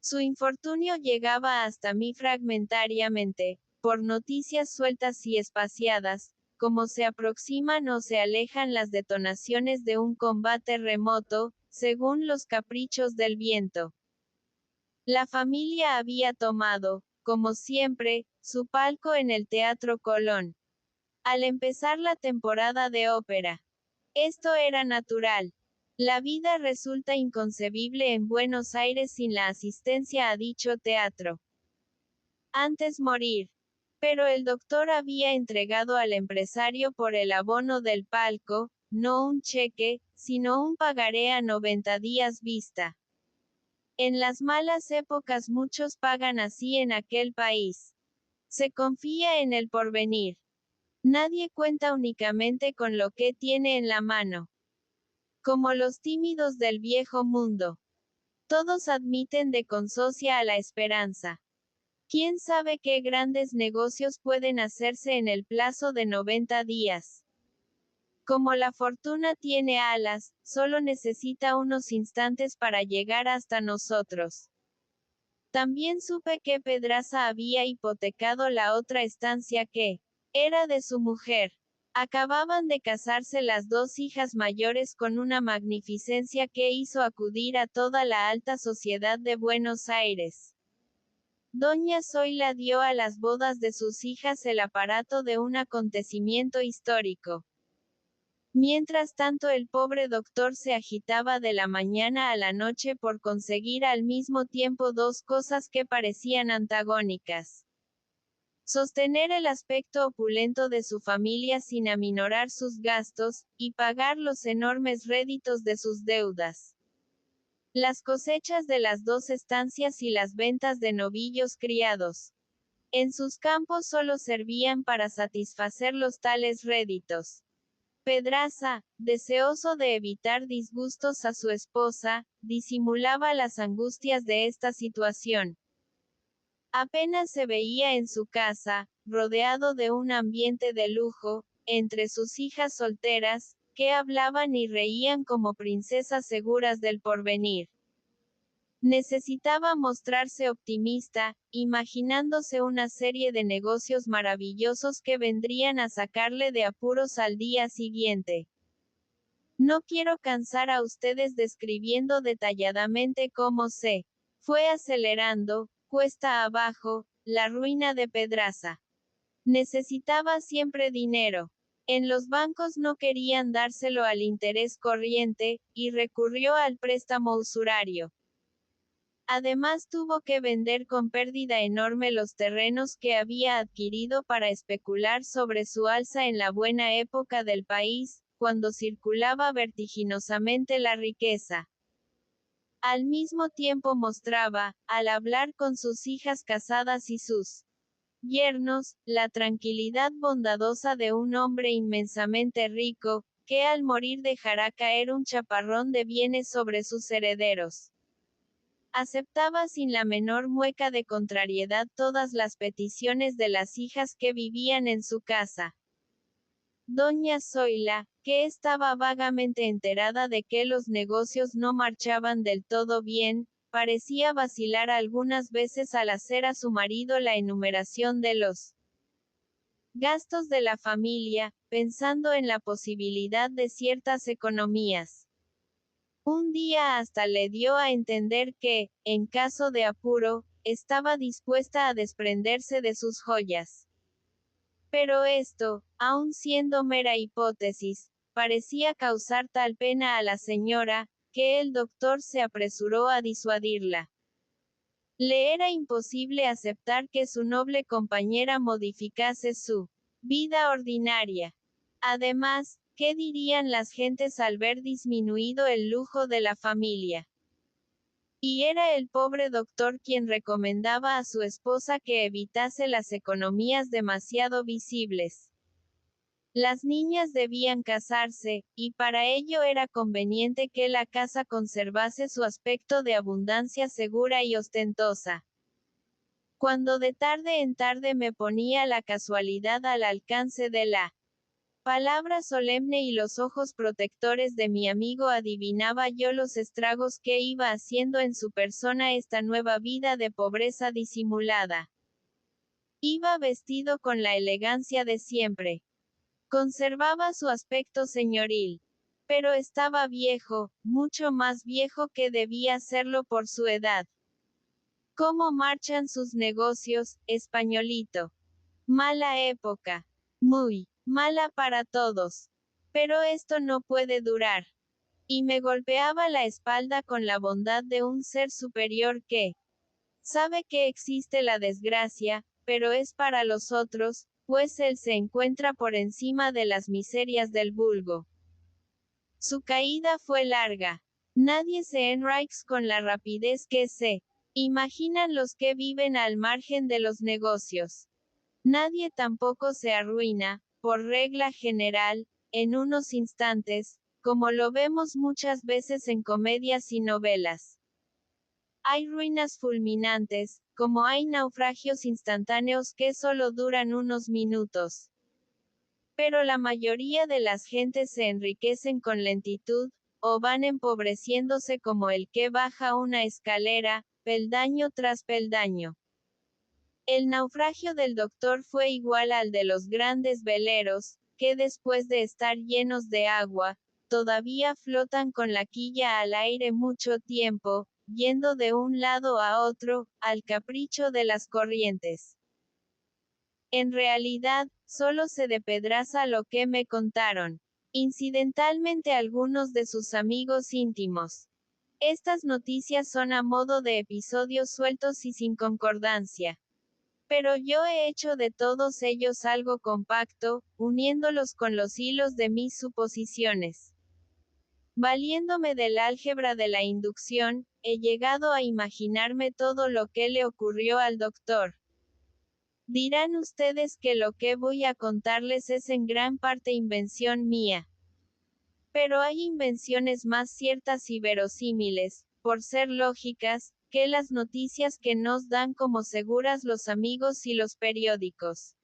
Su infortunio llegaba hasta mí fragmentariamente, por noticias sueltas y espaciadas, como se aproximan o se alejan las detonaciones de un combate remoto, según los caprichos del viento. La familia había tomado, como siempre, su palco en el Teatro Colón. Al empezar la temporada de ópera. Esto era natural. La vida resulta inconcebible en Buenos Aires sin la asistencia a dicho teatro. Antes morir. Pero el doctor había entregado al empresario por el abono del palco, no un cheque, sino un pagaré a 90 días vista. En las malas épocas muchos pagan así en aquel país. Se confía en el porvenir. Nadie cuenta únicamente con lo que tiene en la mano. Como los tímidos del viejo mundo. Todos admiten de consocia a la esperanza. ¿Quién sabe qué grandes negocios pueden hacerse en el plazo de 90 días? Como la fortuna tiene alas, solo necesita unos instantes para llegar hasta nosotros. También supe que Pedraza había hipotecado la otra estancia que era de su mujer. Acababan de casarse las dos hijas mayores con una magnificencia que hizo acudir a toda la alta sociedad de Buenos Aires. Doña Zoila dio a las bodas de sus hijas el aparato de un acontecimiento histórico. Mientras tanto el pobre doctor se agitaba de la mañana a la noche por conseguir al mismo tiempo dos cosas que parecían antagónicas. Sostener el aspecto opulento de su familia sin aminorar sus gastos, y pagar los enormes réditos de sus deudas. Las cosechas de las dos estancias y las ventas de novillos criados en sus campos solo servían para satisfacer los tales réditos. Pedraza, deseoso de evitar disgustos a su esposa, disimulaba las angustias de esta situación. Apenas se veía en su casa, rodeado de un ambiente de lujo, entre sus hijas solteras, que hablaban y reían como princesas seguras del porvenir. Necesitaba mostrarse optimista, imaginándose una serie de negocios maravillosos que vendrían a sacarle de apuros al día siguiente. No quiero cansar a ustedes describiendo detalladamente cómo se fue acelerando, cuesta abajo, la ruina de Pedraza. Necesitaba siempre dinero. En los bancos no querían dárselo al interés corriente, y recurrió al préstamo usurario. Además tuvo que vender con pérdida enorme los terrenos que había adquirido para especular sobre su alza en la buena época del país, cuando circulaba vertiginosamente la riqueza. Al mismo tiempo mostraba, al hablar con sus hijas casadas y sus yernos, la tranquilidad bondadosa de un hombre inmensamente rico, que al morir dejará caer un chaparrón de bienes sobre sus herederos. Aceptaba sin la menor mueca de contrariedad todas las peticiones de las hijas que vivían en su casa. Doña Zoila, que estaba vagamente enterada de que los negocios no marchaban del todo bien, parecía vacilar algunas veces al hacer a su marido la enumeración de los gastos de la familia, pensando en la posibilidad de ciertas economías. Un día hasta le dio a entender que, en caso de apuro, estaba dispuesta a desprenderse de sus joyas. Pero esto, aun siendo mera hipótesis, parecía causar tal pena a la señora, que el doctor se apresuró a disuadirla. Le era imposible aceptar que su noble compañera modificase su vida ordinaria. Además, ¿qué dirían las gentes al ver disminuido el lujo de la familia? Y era el pobre doctor quien recomendaba a su esposa que evitase las economías demasiado visibles. Las niñas debían casarse, y para ello era conveniente que la casa conservase su aspecto de abundancia segura y ostentosa. Cuando de tarde en tarde me ponía la casualidad al alcance de la palabra solemne y los ojos protectores de mi amigo, adivinaba yo los estragos que iba haciendo en su persona esta nueva vida de pobreza disimulada. Iba vestido con la elegancia de siempre. Conservaba su aspecto señoril. Pero estaba viejo, mucho más viejo que debía serlo por su edad. ¿Cómo marchan sus negocios, españolito? Mala época. Muy mala para todos. Pero esto no puede durar. Y me golpeaba la espalda con la bondad de un ser superior que sabe que existe la desgracia, pero es para los otros, pues él se encuentra por encima de las miserias del vulgo. Su caída fue larga. Nadie se enriquece con la rapidez que se imaginan los que viven al margen de los negocios. Nadie tampoco se arruina, por regla general, en unos instantes, como lo vemos muchas veces en comedias y novelas. Hay ruinas fulminantes, como hay naufragios instantáneos que solo duran unos minutos. Pero la mayoría de las gentes se enriquecen con lentitud, o van empobreciéndose como el que baja una escalera, peldaño tras peldaño. El naufragio del doctor fue igual al de los grandes veleros, que después de estar llenos de agua, todavía flotan con la quilla al aire mucho tiempo, yendo de un lado a otro, al capricho de las corrientes. En realidad, solo se depedraza lo que me contaron incidentalmente algunos de sus amigos íntimos. Estas noticias son a modo de episodios sueltos y sin concordancia. Pero yo he hecho de todos ellos algo compacto, uniéndolos con los hilos de mis suposiciones. Valiéndome del álgebra de la inducción, he llegado a imaginarme todo lo que le ocurrió al doctor. Dirán ustedes que lo que voy a contarles es en gran parte invención mía. Pero hay invenciones más ciertas y verosímiles, por ser lógicas, que las noticias que nos dan como seguras los amigos y los periódicos.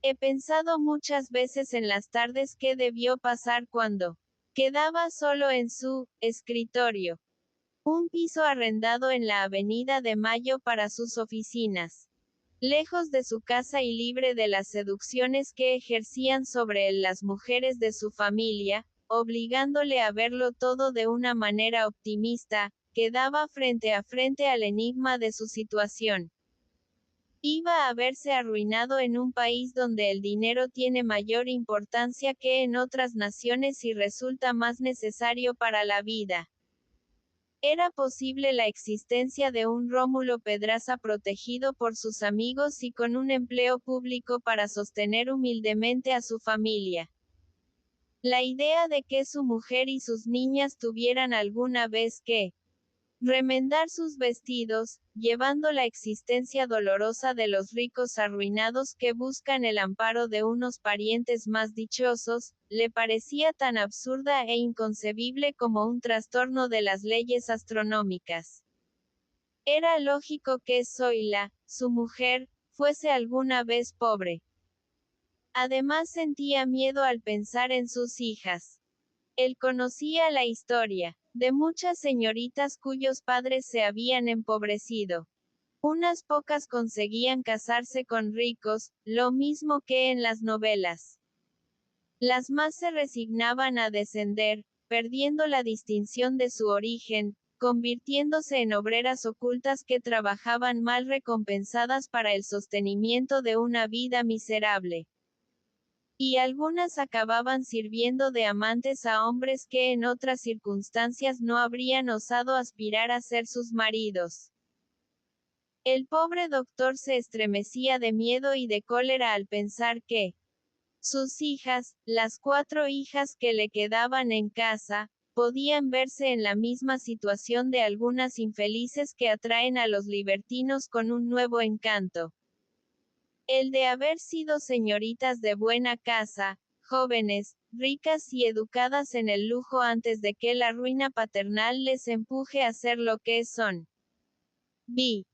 He pensado muchas veces en las tardes que debió pasar cuando quedaba solo en su escritorio. Un piso arrendado en la Avenida de Mayo para sus oficinas. Lejos de su casa y libre de las seducciones que ejercían sobre él las mujeres de su familia, obligándole a verlo todo de una manera optimista, quedaba frente a frente al enigma de su situación. Iba a verse arruinado en un país donde el dinero tiene mayor importancia que en otras naciones y resulta más necesario para la vida. Era posible la existencia de un Rómulo Pedraza protegido por sus amigos y con un empleo público para sostener humildemente a su familia. La idea de que su mujer y sus niñas tuvieran alguna vez que remendar sus vestidos, llevando la existencia dolorosa de los ricos arruinados que buscan el amparo de unos parientes más dichosos, le parecía tan absurda e inconcebible como un trastorno de las leyes astronómicas. Era lógico que Zoila, su mujer, fuese alguna vez pobre. Además sentía miedo al pensar en sus hijas. Él conocía la historia. de muchas señoritas cuyos padres se habían empobrecido. Unas pocas conseguían casarse con ricos, lo mismo que en las novelas. Las más se resignaban a descender, perdiendo la distinción de su origen, convirtiéndose en obreras ocultas que trabajaban mal recompensadas para el sostenimiento de una vida miserable. Y algunas acababan sirviendo de amantes a hombres que en otras circunstancias no habrían osado aspirar a ser sus maridos. El pobre doctor se estremecía de miedo y de cólera al pensar que sus hijas, las 4 hijas que le quedaban en casa, podían verse en la misma situación de algunas infelices que atraen a los libertinos con un nuevo encanto. El de haber sido señoritas de buena casa, jóvenes, ricas y educadas en el lujo antes de que la ruina paternal les empuje a ser lo que son. B.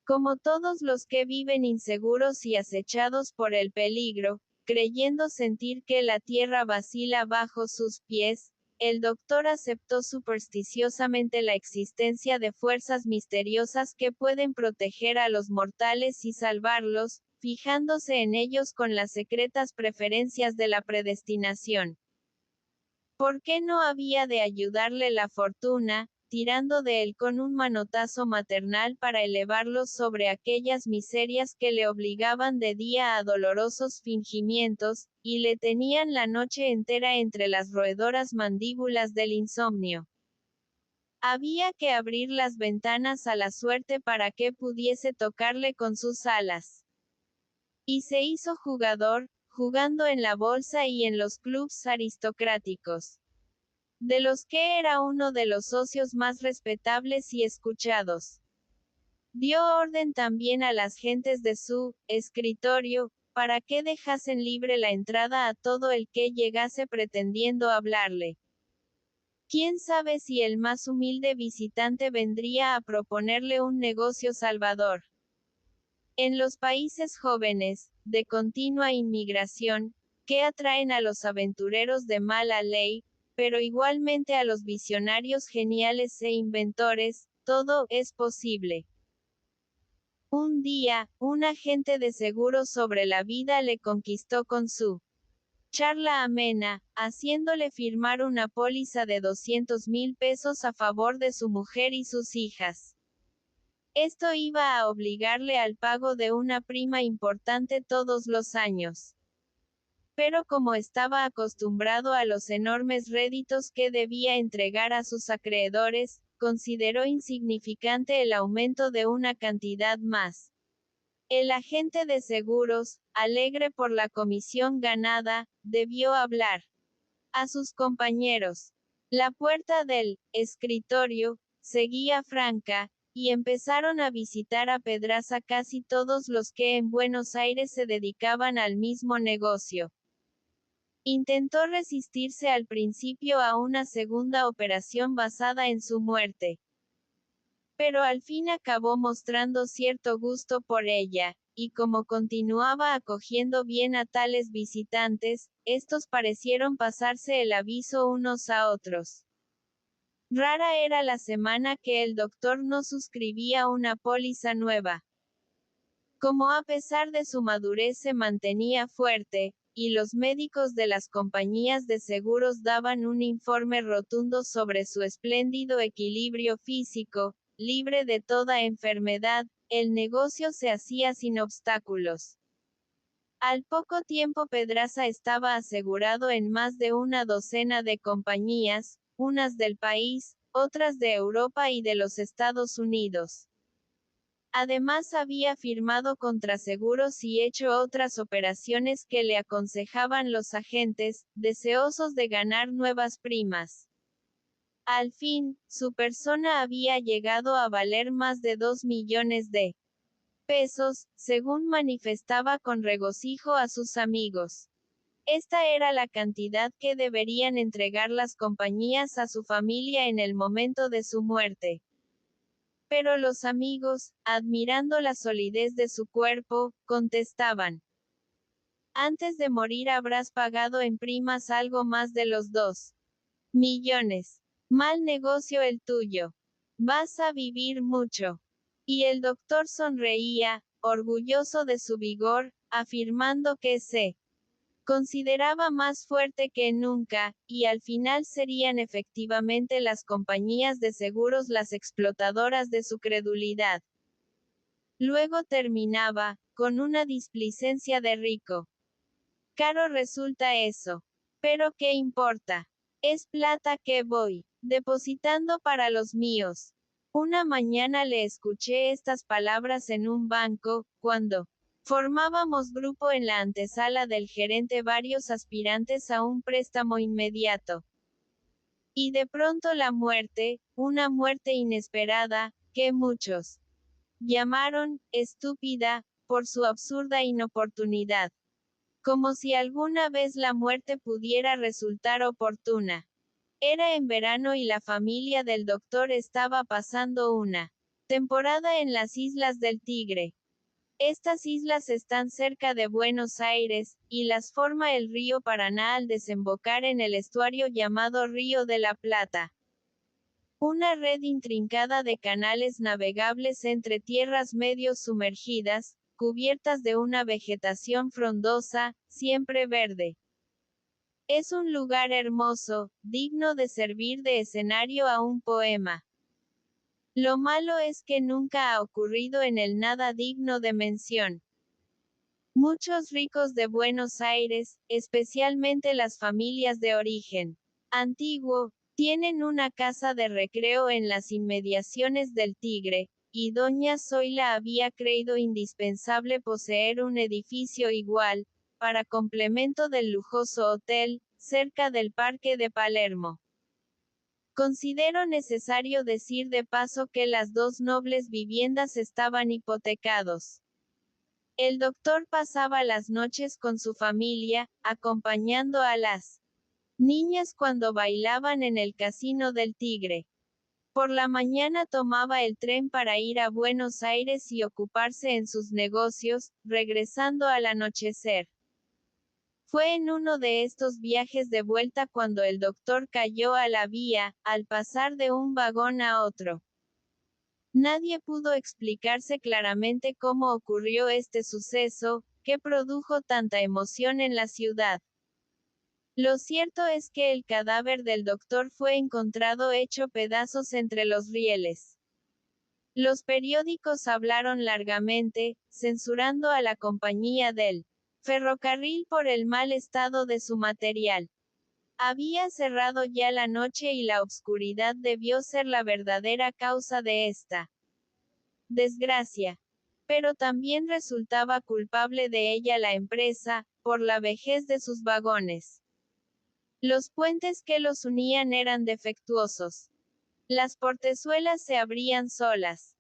Como todos los que viven inseguros y acechados por el peligro, creyendo sentir que la tierra vacila bajo sus pies, el doctor aceptó supersticiosamente la existencia de fuerzas misteriosas que pueden proteger a los mortales y salvarlos, fijándose en ellos con las secretas preferencias de la predestinación. ¿Por qué no había de ayudarle la fortuna, tirando de él con un manotazo maternal para elevarlos sobre aquellas miserias que le obligaban de día a dolorosos fingimientos, y le tenían la noche entera entre las roedoras mandíbulas del insomnio? Había que abrir las ventanas a la suerte para que pudiese tocarle con sus alas. Y se hizo jugador, jugando en la bolsa y en los clubs aristocráticos, de los que era uno de los socios más respetables y escuchados. Dio orden también a las gentes de su escritorio, para que dejasen libre la entrada a todo el que llegase pretendiendo hablarle. ¿Quién sabe si el más humilde visitante vendría a proponerle un negocio salvador? En los países jóvenes, de continua inmigración, que atraen a los aventureros de mala ley, pero igualmente a los visionarios geniales e inventores, todo es posible. Un día, un agente de seguros sobre la vida le conquistó con su charla amena, haciéndole firmar una póliza de 200,000 pesos a favor de su mujer y sus hijas. Esto iba a obligarle al pago de una prima importante todos los años. Pero como estaba acostumbrado a los enormes réditos que debía entregar a sus acreedores, consideró insignificante el aumento de una cantidad más. El agente de seguros, alegre por la comisión ganada, debió hablar a sus compañeros. La puerta del escritorio seguía franca, y empezaron a visitar a Pedraza casi todos los que en Buenos Aires se dedicaban al mismo negocio. Intentó resistirse al principio a una segunda operación basada en su muerte, pero al fin acabó mostrando cierto gusto por ella, y como continuaba acogiendo bien a tales visitantes, estos parecieron pasarse el aviso unos a otros. Rara era la semana que el doctor no suscribía una póliza nueva. Como a pesar de su madurez se mantenía fuerte, y los médicos de las compañías de seguros daban un informe rotundo sobre su espléndido equilibrio físico, libre de toda enfermedad, el negocio se hacía sin obstáculos. Al poco tiempo Pedraza estaba asegurado en más de una docena de compañías, unas del país, otras de Europa y de los Estados Unidos. Además había firmado contraseguros y hecho otras operaciones que le aconsejaban los agentes, deseosos de ganar nuevas primas. Al fin, su persona había llegado a valer más de 2 millones de pesos, según manifestaba con regocijo a sus amigos. Esta era la cantidad que deberían entregar las compañías a su familia en el momento de su muerte. Pero los amigos, admirando la solidez de su cuerpo, contestaban: antes de morir habrás pagado en primas algo más de los 2 millones. Mal negocio el tuyo. Vas a vivir mucho. Y el doctor sonreía, orgulloso de su vigor, afirmando que se consideraba más fuerte que nunca, y al final serían efectivamente las compañías de seguros las explotadoras de su credulidad. Luego terminaba, con una displicencia de rico. Caro resulta eso. Pero ¿qué importa? Es plata que voy depositando para los míos. Una mañana le escuché estas palabras en un banco, cuando formábamos grupo en la antesala del gerente varios aspirantes a un préstamo inmediato. Y de pronto la muerte, una muerte inesperada, que muchos llamaron estúpida, por su absurda inoportunidad. Como si alguna vez la muerte pudiera resultar oportuna. Era en verano y la familia del doctor estaba pasando una temporada en las Islas del Tigre. Estas islas están cerca de Buenos Aires, y las forma el río Paraná al desembocar en el estuario llamado Río de la Plata. Una red intrincada de canales navegables entre tierras medio sumergidas, cubiertas de una vegetación frondosa, siempre verde. Es un lugar hermoso, digno de servir de escenario a un poema. Lo malo es que nunca ha ocurrido en él nada digno de mención. Muchos ricos de Buenos Aires, especialmente las familias de origen antiguo, tienen una casa de recreo en las inmediaciones del Tigre, y doña Zoila había creído indispensable poseer un edificio igual, para complemento del lujoso hotel, cerca del Parque de Palermo. Considero necesario decir de paso que las dos nobles viviendas estaban hipotecados. El doctor pasaba las noches con su familia, acompañando a las niñas cuando bailaban en el Casino del Tigre. Por la mañana tomaba el tren para ir a Buenos Aires y ocuparse en sus negocios, regresando al anochecer. Fue en uno de estos viajes de vuelta cuando el doctor cayó a la vía, al pasar de un vagón a otro. Nadie pudo explicarse claramente cómo ocurrió este suceso, que produjo tanta emoción en la ciudad. Lo cierto es que el cadáver del doctor fue encontrado hecho pedazos entre los rieles. Los periódicos hablaron largamente, censurando a la compañía del ferrocarril por el mal estado de su material. Había cerrado ya la noche y la obscuridad debió ser la verdadera causa de esta desgracia. Pero también resultaba culpable de ella la empresa, por la vejez de sus vagones. Los puentes que los unían eran defectuosos. Las portezuelas se abrían solas.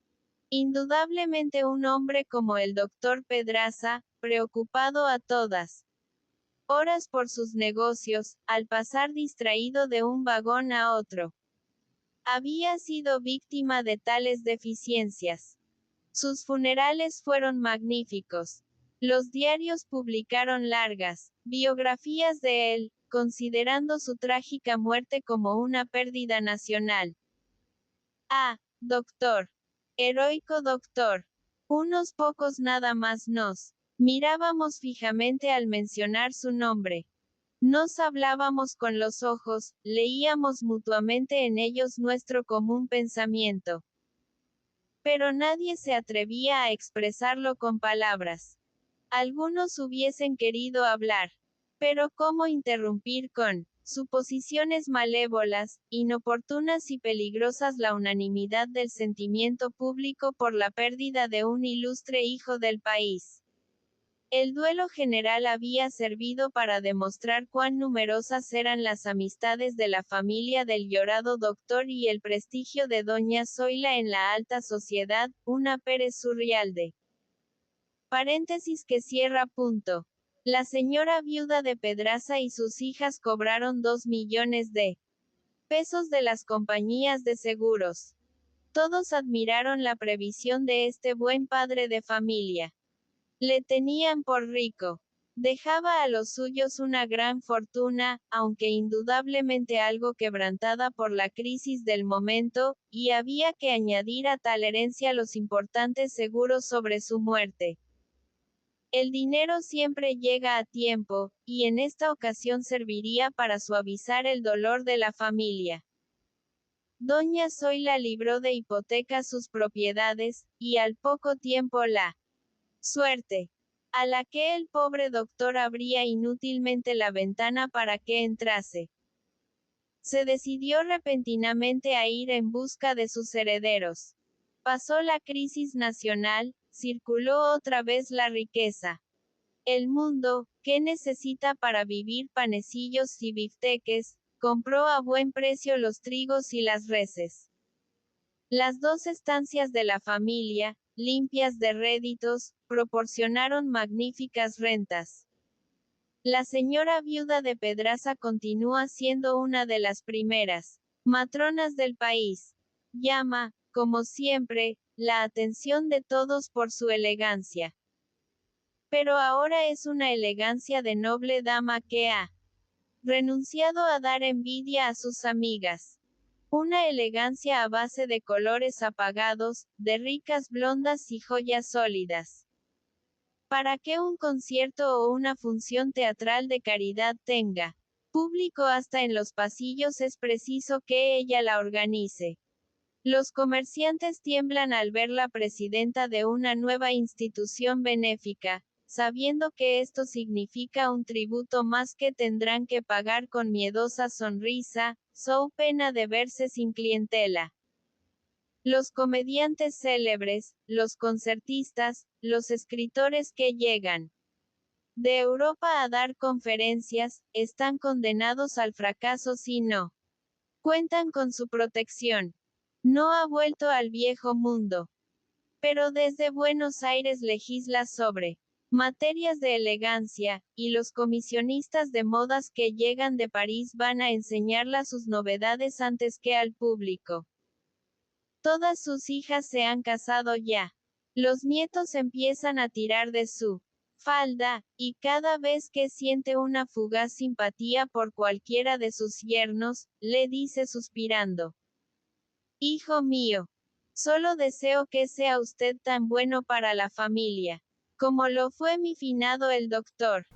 Indudablemente un hombre como el doctor Pedraza, preocupado a todas horas por sus negocios, al pasar distraído de un vagón a otro, había sido víctima de tales deficiencias. Sus funerales fueron magníficos. Los diarios publicaron largas biografías de él, considerando su trágica muerte como una pérdida nacional. Ah, doctor. Heroico doctor. Unos pocos nada más nos mirábamos fijamente al mencionar su nombre. Nos hablábamos con los ojos, leíamos mutuamente en ellos nuestro común pensamiento. Pero nadie se atrevía a expresarlo con palabras. Algunos hubiesen querido hablar. Pero ¿cómo interrumpir con suposiciones malévolas, inoportunas y peligrosas la unanimidad del sentimiento público por la pérdida de un ilustre hijo del país? El duelo general había servido para demostrar cuán numerosas eran las amistades de la familia del llorado doctor y el prestigio de doña Zoila en la alta sociedad, una Pérez Surrialde. Paréntesis que cierra punto. La señora viuda de Pedraza y sus hijas cobraron 2 millones de pesos de las compañías de seguros. Todos admiraron la previsión de este buen padre de familia. Le tenían por rico. Dejaba a los suyos una gran fortuna, aunque indudablemente algo quebrantada por la crisis del momento, y había que añadir a tal herencia los importantes seguros sobre su muerte. El dinero siempre llega a tiempo, y en esta ocasión serviría para suavizar el dolor de la familia. Doña Zoila libró de hipoteca sus propiedades, y al poco tiempo la suerte, a la que el pobre doctor abría inútilmente la ventana para que entrase. Se decidió repentinamente a ir en busca de sus herederos. Pasó la crisis nacional, circuló otra vez la riqueza. El mundo, ¿qué necesita para vivir panecillos y bifteques? Compró a buen precio los trigos y las reses. Las dos estancias de la familia, limpias de réditos, proporcionaron magníficas rentas. La señora viuda de Pedraza continúa siendo una de las primeras matronas del país. Llama, como siempre, la atención de todos por su elegancia. Pero ahora es una elegancia de noble dama que ha renunciado a dar envidia a sus amigas. Una elegancia a base de colores apagados, de ricas blondas y joyas sólidas. Para que un concierto o una función teatral de caridad tenga público hasta en los pasillos es preciso que ella la organice. Los comerciantes tiemblan al ver la presidenta de una nueva institución benéfica, sabiendo que esto significa un tributo más que tendrán que pagar con miedosa sonrisa, so pena de verse sin clientela. Los comediantes célebres, los concertistas, los escritores que llegan de Europa a dar conferencias, están condenados al fracaso si no cuentan con su protección. No ha vuelto al viejo mundo. Pero desde Buenos Aires legisla sobre materias de elegancia, y los comisionistas de modas que llegan de París van a enseñarla sus novedades antes que al público. Todas sus hijas se han casado ya. Los nietos empiezan a tirar de su falda, y cada vez que siente una fugaz simpatía por cualquiera de sus yernos, le dice suspirando: Hijo mío, solo deseo que sea usted tan bueno para la familia, como lo fue mi finado el doctor.